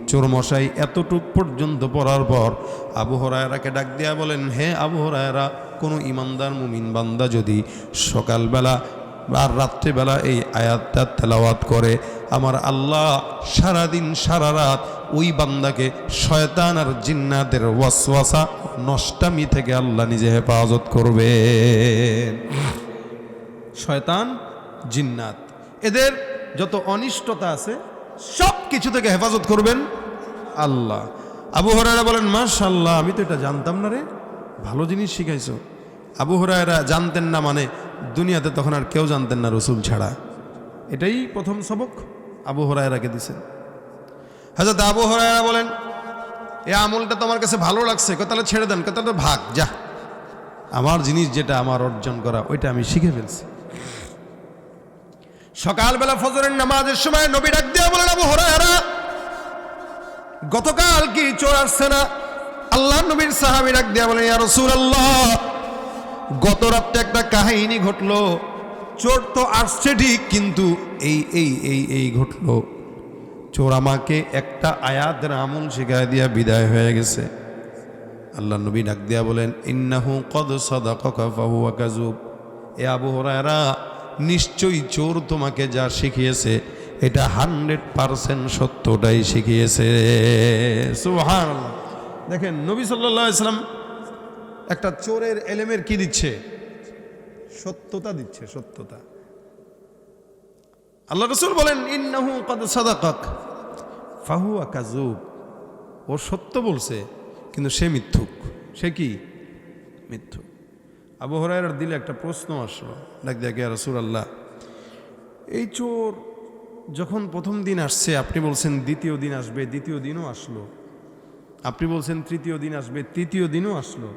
চোর মশাই এতটুক পর্যন্ত পড়ার পর আবু হুরায়রাকে ডাক দিয়া বলেন, হে আবু হুরায়রা, কোনো ইমানদার মুমিন বান্দা যদি সকালবেলা আর রাত্রিবেলা এই আয়াতটা তেলাওয়াত করে, আমার আল্লাহ সারাদিন সারা রাত ওই বান্দাকে শয়তান আর জিন্নাতের ওয়াসওয়াসা নষ্টামি থেকে আল্লাহ নিজে হেফাজত করবে। শয়তান জিন্নাত এদের যত অনিষ্টতা আছে সব কিছু থেকে হেফাজত করবেন আল্লাহ। আবু হুরায়রা বলেন, মাশাআল্লাহ, আমি তো এটা জানতাম না রে, ভালো জিনিস শিখাইছো। আবু হুরায়রা জানতেন না মানে দুনিয়াতে তখন আর কেউ জানতেন না রাসূল ছাড়া। এটাই প্রথম সবক আবু হুরায়রাকে দিয়েছেন। হযরত আবু হুরায়রা বলেন, এই আমলটা তোমার কাছে ভালো লাগছে, তাহলে ছেড়ে দেন, তাহলে ভাগ যা, আমার জিনিস যেটা আমার অর্জন করা ওইটা আমি শিখে ফেলছি। সকালবেলা ফজরের নামাজের সময় নবী ডাক দিয়া বলেন, আবু হুরায়রা, গতকাল কি চোর আসছে না? আল্লাহ নবীর সাহাবী ডাক দিয়া বলেন, ইয়া রাসূলুল্লাহ, গত রাতে একটা কাহিনী ঘটলো, চোর তো আসছে ঠিক, কিন্তু এই ঘটলো, চোর আমাকে একটা আয়াতের আমল শিখায় দিয়া বিদায় হয়ে গেছে। আল্লাহ নবী ডাক দিয়া বলেন, ইন্নাহু কদ সাদাকাকা ফাহুয়া কাযুব। এ আবু হুরায়রা, নিশ্চয়ই চোর তোমাকে যা শিখিয়েছে এটা 100% সত্যটাই শিখিয়েছে। সুবহানাল্লাহ। দেখেন নবী সাল্লাল্লাহু আলাইহি সাল্লাম একটা চোরের এলেমের কি দিচ্ছে? সত্যতা দিচ্ছে, সত্যতা। আল্লাহ রাসূল বলেন, ইন্নাহু কদ সাদাকাক ফাহুয়া কাযুব। ও সত্য বলছে কিন্তু সে মিথ্যুক। সে কি? মিথ্যুক। আবু হুরায়রার দিলে একটা প্রশ্ন আসলো, ডাক দিয়া, ইয়া রাসূলুল্লাহ, এই চোর যখন প্রথম দিন আসছে, আপনি বলছেন দ্বিতীয় দিন আসবে, দ্বিতীয় দিনও আসলো। আপনি বলছেন তৃতীয় দিন আসবে, তৃতীয় দিনও আসলো।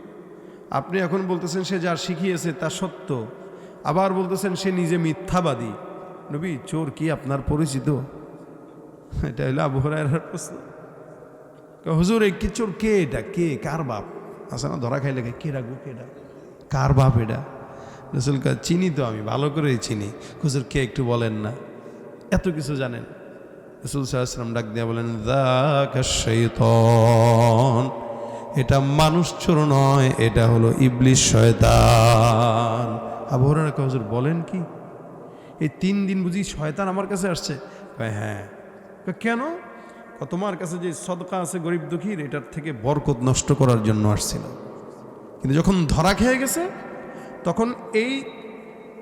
আপনি এখন বলতেছেন সে যা শিখিয়েছে তা সত্য, আবার বলতেছেন সে নিজে মিথ্যাবাদী। নবী, চোর কি আপনার পরিচিত? এটা হলো আবু হুরায়রার প্রশ্ন। হুজুর, এই কি চোর কে? এটা কে? কার বাপ? আসে না ধরা খাইলে, কে রাখবো, কেডা, কার বাপ এটা? রাসূল কয়, চিনি তো, আমি ভালো করেই চিনি। হুজুর কে একটু বলেন না, এত কিছু জানেন। রাসূল সাল্লাল্লাহু আলাইহি ওয়াসাল্লাম ডাক দিয়া বলেন, যাকা শাইতান, এটা মানুষ চোর নয়, এটা হলো ইবলিস, শয়তান। আবু হুরায়রা কয়, হুজুর বলেন কি? এই 3 দিন বুঝি শয়তান আমার কাছে আসছে? কয়, হ্যাঁ। কেন? তোমার কাছে যে সদকা আছে গরিব দুঃখীর, এটার থেকে বরকত নষ্ট করার জন্য আসছিল। কিন্তু যখন ধরা খেয়ে গেছে তখন এই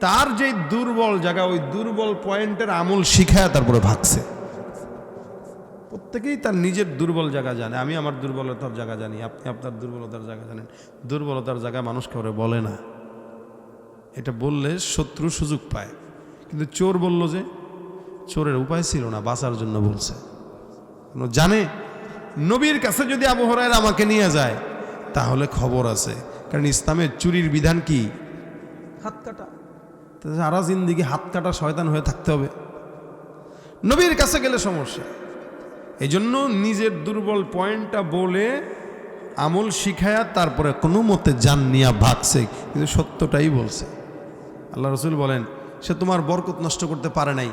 তার যে দুর্বল জায়গা, ওই দুর্বল পয়েন্টের আমল শিখায় তারপরে ভাগছে। প্রত্যেকেই তার নিজের দুর্বল জায়গা জানে। আমি আমার দুর্বলতার জায়গা জানি, আপনি আপনার দুর্বলতার জায়গা জানেন। দুর্বলতার জায়গা মানুষ কাউরে বলে না, এটা বললে শত্রু সুযোগ পায়। কিন্তু চোর বলল যে, চোরের উপায় ছিল না, বাঁচার জন্য বলছে। জানে নবীর কাছে যদি আবু হুরায়রা আমাকে নিয়ে যায় তাহলে খবর আছে, কারণ ইসলামের চুরির বিধান কি? হাত কাটা। সারা জিন্দেগি হাত কাটা শয়তান হয়ে থাকতে হবে? নবীর কাছে গেলে সমস্যা। এই জন্য নিজের দুর্বল পয়েন্টটা বলে আমল শিখায়া তারপরে কোনো মতে জান নিয়া ভাগছে, কিন্তু সত্যটাই বলছে। আল্লাহ রাসূল বলেন, সে তোমার বরকত নষ্ট করতে পারে নাই।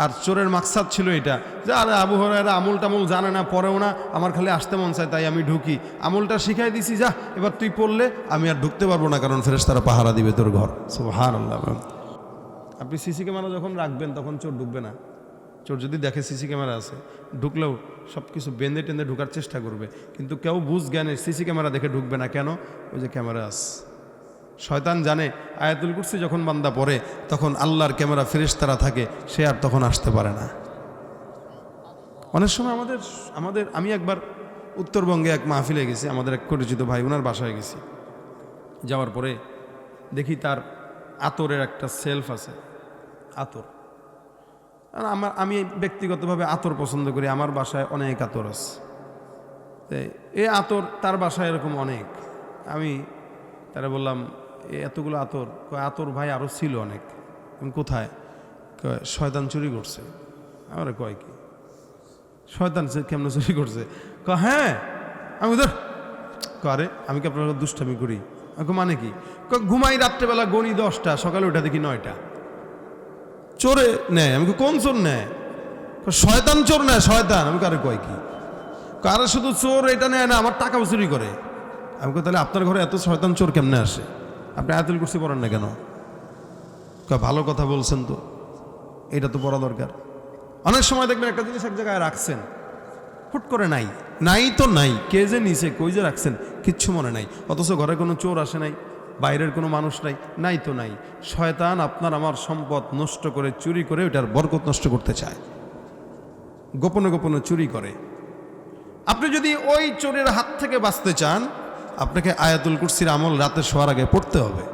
আর চোরের মাকসাদ ছিল এটা যে, আরে আবু হুরায়রা আমল টামল জানে না, পড়েও না, আমার খালি আসতে মন চায় তাই আমি ঢুকি, আমলটা শিখাই দিছি, যা এবার তুই পড়লে আমি আর ঢুকতে পারবো না, কারণ ফেরেশতারা পাহারা দিবে তোর ঘর। সুবহানাল্লাহ। আপনি সিসি ক্যামেরা যখন রাখবেন তখন চোর ঢুকবে না। চোর যদি দেখে সিসি ক্যামেরা আছে, ঢুকলেও সব কিছু বেঁধে টেঁধে ঢুকার চেষ্টা করবে, কিন্তু কেউ বুঝ জ্ঞানে সিসি ক্যামেরা দেখে ঢুকবে না। কেন? ওই যে ক্যামেরা আছে। শয়তান জানে আয়াতুল কুরসি যখন বান্দা পড়ে তখন আল্লাহর ক্যামেরা ফেরেশতারা থাকে, সে আর তখন আসতে পারে না। অনেক সময় আমি একবার উত্তরবঙ্গে এক মাহফিলে গেছি, আমাদের এক পরিচিত ভাই, ওনার বাসায় গেছি। যাওয়ার পরে দেখি তার আতরের একটা সেলফ আছে, আতর। আর আমি ব্যক্তিগতভাবে আতর পছন্দ করি, আমার বাসায় অনেক আতর আছে। এই আতর তার বাসায় এরকম অনেক। আমি তারা বললাম, এতগুলো আতর? আতর ভাই আরও ছিল অনেক। কোথায়? শয়তান চুরি করছে। আমার কয় কি শয়তান কেমন চুরি করছে? হ্যাঁ। আমি ধর আরে আমি কি আপনার দুষ্টামি করি? মানে কি? ঘুমাই রাত্রেবেলা গণি 10টা, সকালে ওটা দেখি 9টা। চোরে নেয়। আমি কোন চোর নেয়? শয়তান চোর নেয়, শয়তান। আমি কারে কয় কি? কারে শুধু চোর এটা নেয় না, আমার টাকাও চুরি করে। আমি তাহলে আপনার ঘরে এত শয়তান চোর কেমনে আসে? আপনি আয়াতুল কুরসি পড়েন না কেন? ভালো কথা বলছেন তো, এটা তো পড়া দরকার। অনেক সময় দেখবেন একটা জিনিস এক জায়গায় রাখছেন, হুট করে নাই, নাই তো নাই, কে যে নিচে কই যে রাখছেন কিচ্ছু মনে নাই, অথচ ঘরে কোনো চোর আসে নাই, বাইরের কোনো মানুষ নাই, নাই তো নাই। শয়তান আপনার আমার সম্পদ নষ্ট করে, চুরি করে ওটার বরকত নষ্ট করতে চায়, গোপনে গোপনে চুরি করে। আপনি যদি ওই চোরের হাত থেকে বাঁচতে চান, আপনাকে আয়াতুল কুরসির আমল রাতে শোয়ার আগে পড়তে হবে,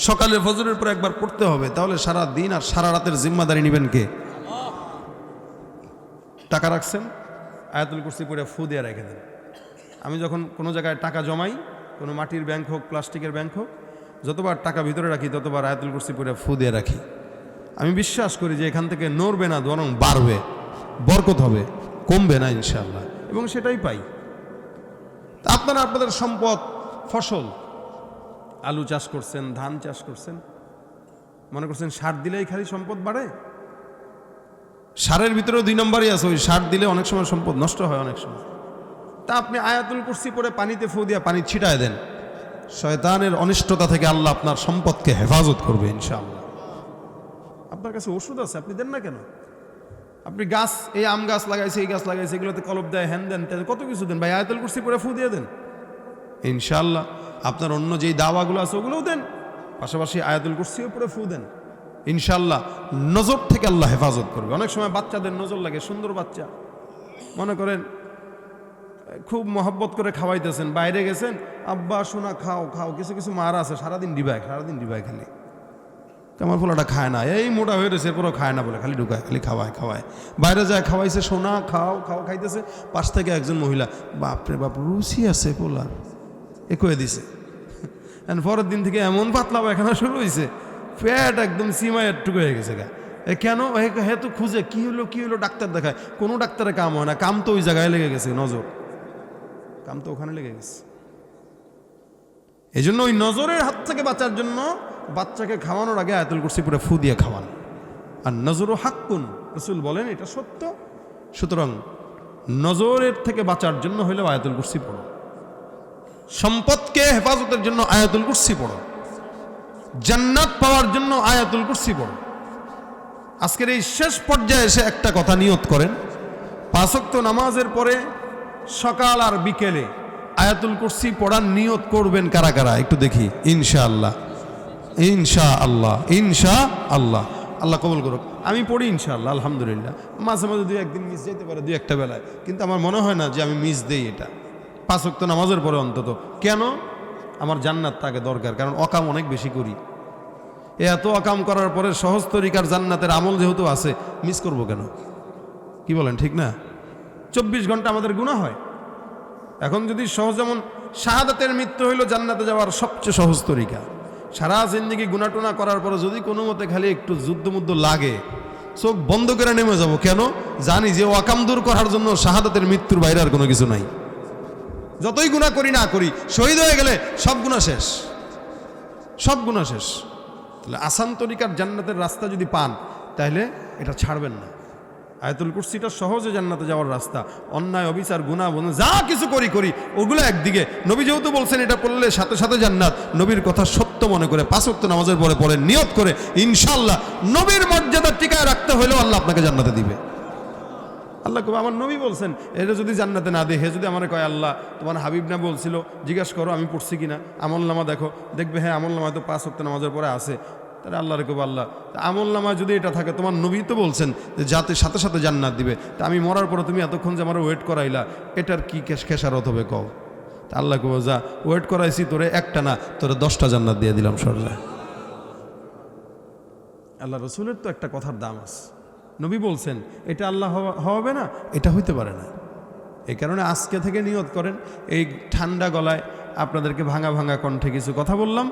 সকালে ফজরের পর একবার পড়তে হবে। তাহলে সারা দিন আর সারা রাতের জিম্মাদারি নেবেন কে? টাকা রাখছেন, আয়াতুল কুরসি পড়ে ফু দিয়ে রেখে দেন। আমি যখন কোনো জায়গায় টাকা জমাই, কোনো মাটির ব্যাংক হোক, প্লাস্টিকের ব্যাংক হোক, যতবার টাকা ভিতরে রাখি ততবার আয়াতুল কুরসি পড়ে ফু দিয়ে রাখি। আমি বিশ্বাস করি যে এখান থেকে নড়বে না, বরং বাড়বে, বরকত হবে, কমবে না ইনশাআল্লাহ, এবং সেটাই পাই। আপনারা আপনাদের সম্পদ, ফসল, আলু চাষ করছেন, ধান চাষ করছেন, মনে করছেন সার দিলেই খালি সম্পদ বাড়ে? সারের ভিতরেও 2 নম্বরই আছে, ওই সার দিলে অনেক সময় সম্পদ নষ্ট হয় অনেক সময়। তা আপনি আয়াতুল কুরসি পড়ে পানিতে ফু দিয়া পানি ছিটায় দেন, শয়তানের অনিষ্টতা থেকে আল্লাহ আপনার সম্পদকে হেফাজত করবে ইনশাআল্লাহ। আপনার কাছে ওষুধ আছে, আপনি দেন না কেন? আপনি গাছ, এই আম গাছ লাগাইছে, এই গাছ লাগাইছে, এগুলোতে কলপ দেয়, হ্যান দেন, কত কিছু দেন, ভাই আয়াতুল কুরসি পড়ে ফু দিয়ে দেন ইনশাআল্লাহ। আপনার অন্য যেই দাওয়াগুলো আছে ওগুলোও দেন, পাশাপাশি আয়াতুল কুরসিও পড়ে ফু দেন ইনশাআল্লাহ। নজর থেকে আল্লাহ হেফাজত করবে। অনেক সময় বাচ্চাদের নজর লাগে, সুন্দর বাচ্চা, মনে করেন খুব মহব্বত করে খাওয়াইতেছেন, বাইরে গেছেন, আব্বা সোনা খাও খাও, কিছু কিছু মারা আছে সারাদিন ডিবায় খালি, আমার পোলাটা খায় না, এই মোটা হয়ে রয়েছে, এরপরও খায় না বলে খালি ঢুকায়, খালি খাওয়ায়। বাইরে যায় খাওয়াইছে, সোনা খাও খাও খাইতেছে, পাশ থেকে একজন মহিলা, বাপরে বাপ রুচি আছে পোলার, এ কয়ে দিছে। পরের দিন থেকে এমন পাতলা পায়খানা শুরু হয়েছে, পেট একদম সীমায় একটুকু হয়ে গেছে গা। কেন? হে তো খুঁজে কি হলো ডাক্তার দেখায়, কোনো ডাক্তারে কাম হয় না, কাম তো ওই জায়গায় লেগে গেছে, নজর, কাম তো ওখানে লেগে গেছে। এই জন্য ওই নজরের হাত থেকে বাঁচার জন্য বাচ্চাকে খাওয়ানোর আগে আয়াতুল কুরসি পড়ে ফু দিয়ে খাওয়ান। আর নজরও হাক্কুন, রাসূল বলেন এটা সত্য। সুতরাং নজরের থেকে বাঁচার জন্য হইলেও আয়াতুল কুরসি পড়ো, সম্পদকে হেফাজতের জন্য আয়াতুল কুরসি পড়ো, জান্নাত পাওয়ার জন্য আয়াতুল কুরসি পড়ো। আজকের এই শেষ পর্যায়ে এসে একটা কথা নিয়ত করেন, 5 ওয়াক্ত নামাজের পরে সকাল আর বিকেলে আয়াতুল কুরসি পড়ার নিয়ত করবেন কারা কারা একটু দেখি। ইনশাআল্লাহ, ইনশাআল্লাহ, ইনশাআল্লাহ, আল্লাহ কবুল করুক। আমি পড়ি ইনশাআল্লাহ, আলহামদুলিল্লাহ। মাঝে মাঝে 2-1 দিন মিস যেতে পারে, 2-1টা বেলায়, কিন্তু আমার মনে হয় না যে আমি মিস দেই এটা 5 ওয়াক্ত নামাজের পরে অন্তত। কেন? আমার জান্নাত তাকে দরকার, কারণ অকাম অনেক বেশি করি। এত অকাম করার পরে সহজ তরিকার জান্নাতের আমল যেহেতু আছে, মিস করব কেন? কি বলেন, ঠিক না? 24 ঘন্টা আমাদের গুনাহ হয়। এখন যদি সহজ, যেমন শাহাদাতের মৃত্যু হইল জান্নাতে যাওয়ার সবচেয়ে সহজ তরিকা। সারা জিন্দেগি গুনাটুনা করার পরে যদি কোনো মতে খালি একটু যুদ্ধ লাগে, চোখ বন্ধ করে নেমে যাব। কেন? জানি যে ওয়াকাম দূর করার জন্য শাহাদাতের মৃত্যুর বাইরে আর কোনো কিছু নাই। যতই গুনাহ করি না করি, শহীদ হয়ে গেলে সব গুনাহ শেষ, সব গুনাহ শেষ। তাহলে আসান তরিকার জান্নাতের রাস্তা যদি পান, তাহলে এটা ছাড়বেন না। আয়াতুল কুরসিটা সহজে জান্নাতে যাওয়ার রাস্তা। অন্যায়, অবিচার, গুনাহ যা কিছু করি ওগুলো একদিকে। নবী যেহেতু বলছেন এটা পড়লে সাথে সাথে জান্নাত, নবীর কথা সত্য মনে করে 5 ওয়াক্ত নামাজের পরে পড়ে নিয়ত করে ইনশাআল্লাহ নবীর মর্যাদা টিকায় রাখতে হলেও আল্লাহ আপনাকে জান্নাতে দিবে। আল্লাহ কবে আমার নবী বলছেন, এটা যদি জান্নাতে না দেয়, হে যদি আমার কয় আল্লাহ তোমার হাবিব না বলছিল, জিজ্ঞাসা করো আমি পড়ছি কিনা, আমল নামা দেখো, দেখবে হ্যাঁ আমল নামা তো 5 ওয়াক্ত নামাজের পরে আছে, তাহলে আল্লাহ রেখব আল্লাহ আমল নামায় যদি এটা থাকে, তোমার নবী তো বলছেন যে যাতে সাথে সাথে জান্নাত দিবে, তা আমি মরার পরে তুমি এতক্ষণ যে আমার ওয়েট করাইলা, এটার কি খেসারত হবে কও? তা আল্লাহ কব যা ওয়েট করাইছি তোরে একটা না, তোরে 10টা জান্নাত দিয়ে দিলাম সরজা। আল্লাহ রসুলের তো একটা কথার দাম আছে। নবী বলছেন এটা আল্লাহ হবে না, এটা হইতে পারে না। এই কারণে আজকে থেকে নিয়ত করেন, এই ঠান্ডা গলায় আপনাদেরকে ভাঙা ভাঙা কণ্ঠে কিছু কথা বললাম।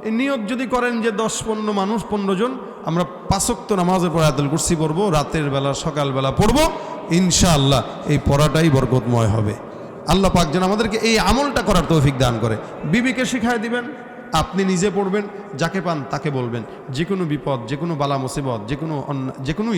এই নিয়ত যদি করেন যে 10-15 মানুষ 15 জন আমরা 5 ওয়াক্ত নামাজের পর আয়াতুল কুরসি পড়বো, রাতের বেলা সকালবেলা পড়বো, ইনশাআল্লাহ এই পড়াটাই বরকতময় হবে। আল্লাহ পাক যেন আমাদেরকে এই আমলটা করার তৌফিক দান করে। বিবিকে শিখায় দিবেন, আপনি নিজে পড়বেন, যাকে পান তাকে বলবেন। যে কোনো বিপদ, যে কোনো বালা মুসিবত, যে কোনো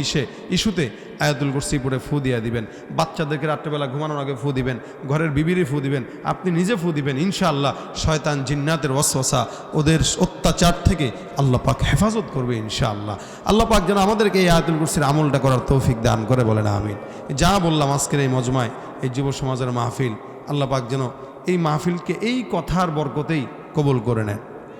ইস্যুতে আয়াতুল কুরসি পড়ে ফু দিয়ে দিবেন। বাচ্চাদেরকে রাত্রেবেলা ঘুমানোর আগে ফু দিবেন, ঘরের বিবিরে ফু দিবেন, আপনি নিজে ফু দিবেন। ইনশাআল্লাহ শয়তান জিন্নাতের ওয়াসওয়াসা, ওদের অত্যাচার থেকে আল্লাহ পাক হেফাজত করবে ইনশাআল্লাহ। আল্লাহ পাক যেন আমাদেরকে এই আয়াতুল কুরসির আমলটা করার তৌফিক দান করে, বলেন আমিন। যা বললাম আজকের এই মজমায়, এই যুব সমাজের মাহফিল, আল্লাহ পাক যেন এই মাহফিলকে এই কথার বরকতেই কবুল করে নেন।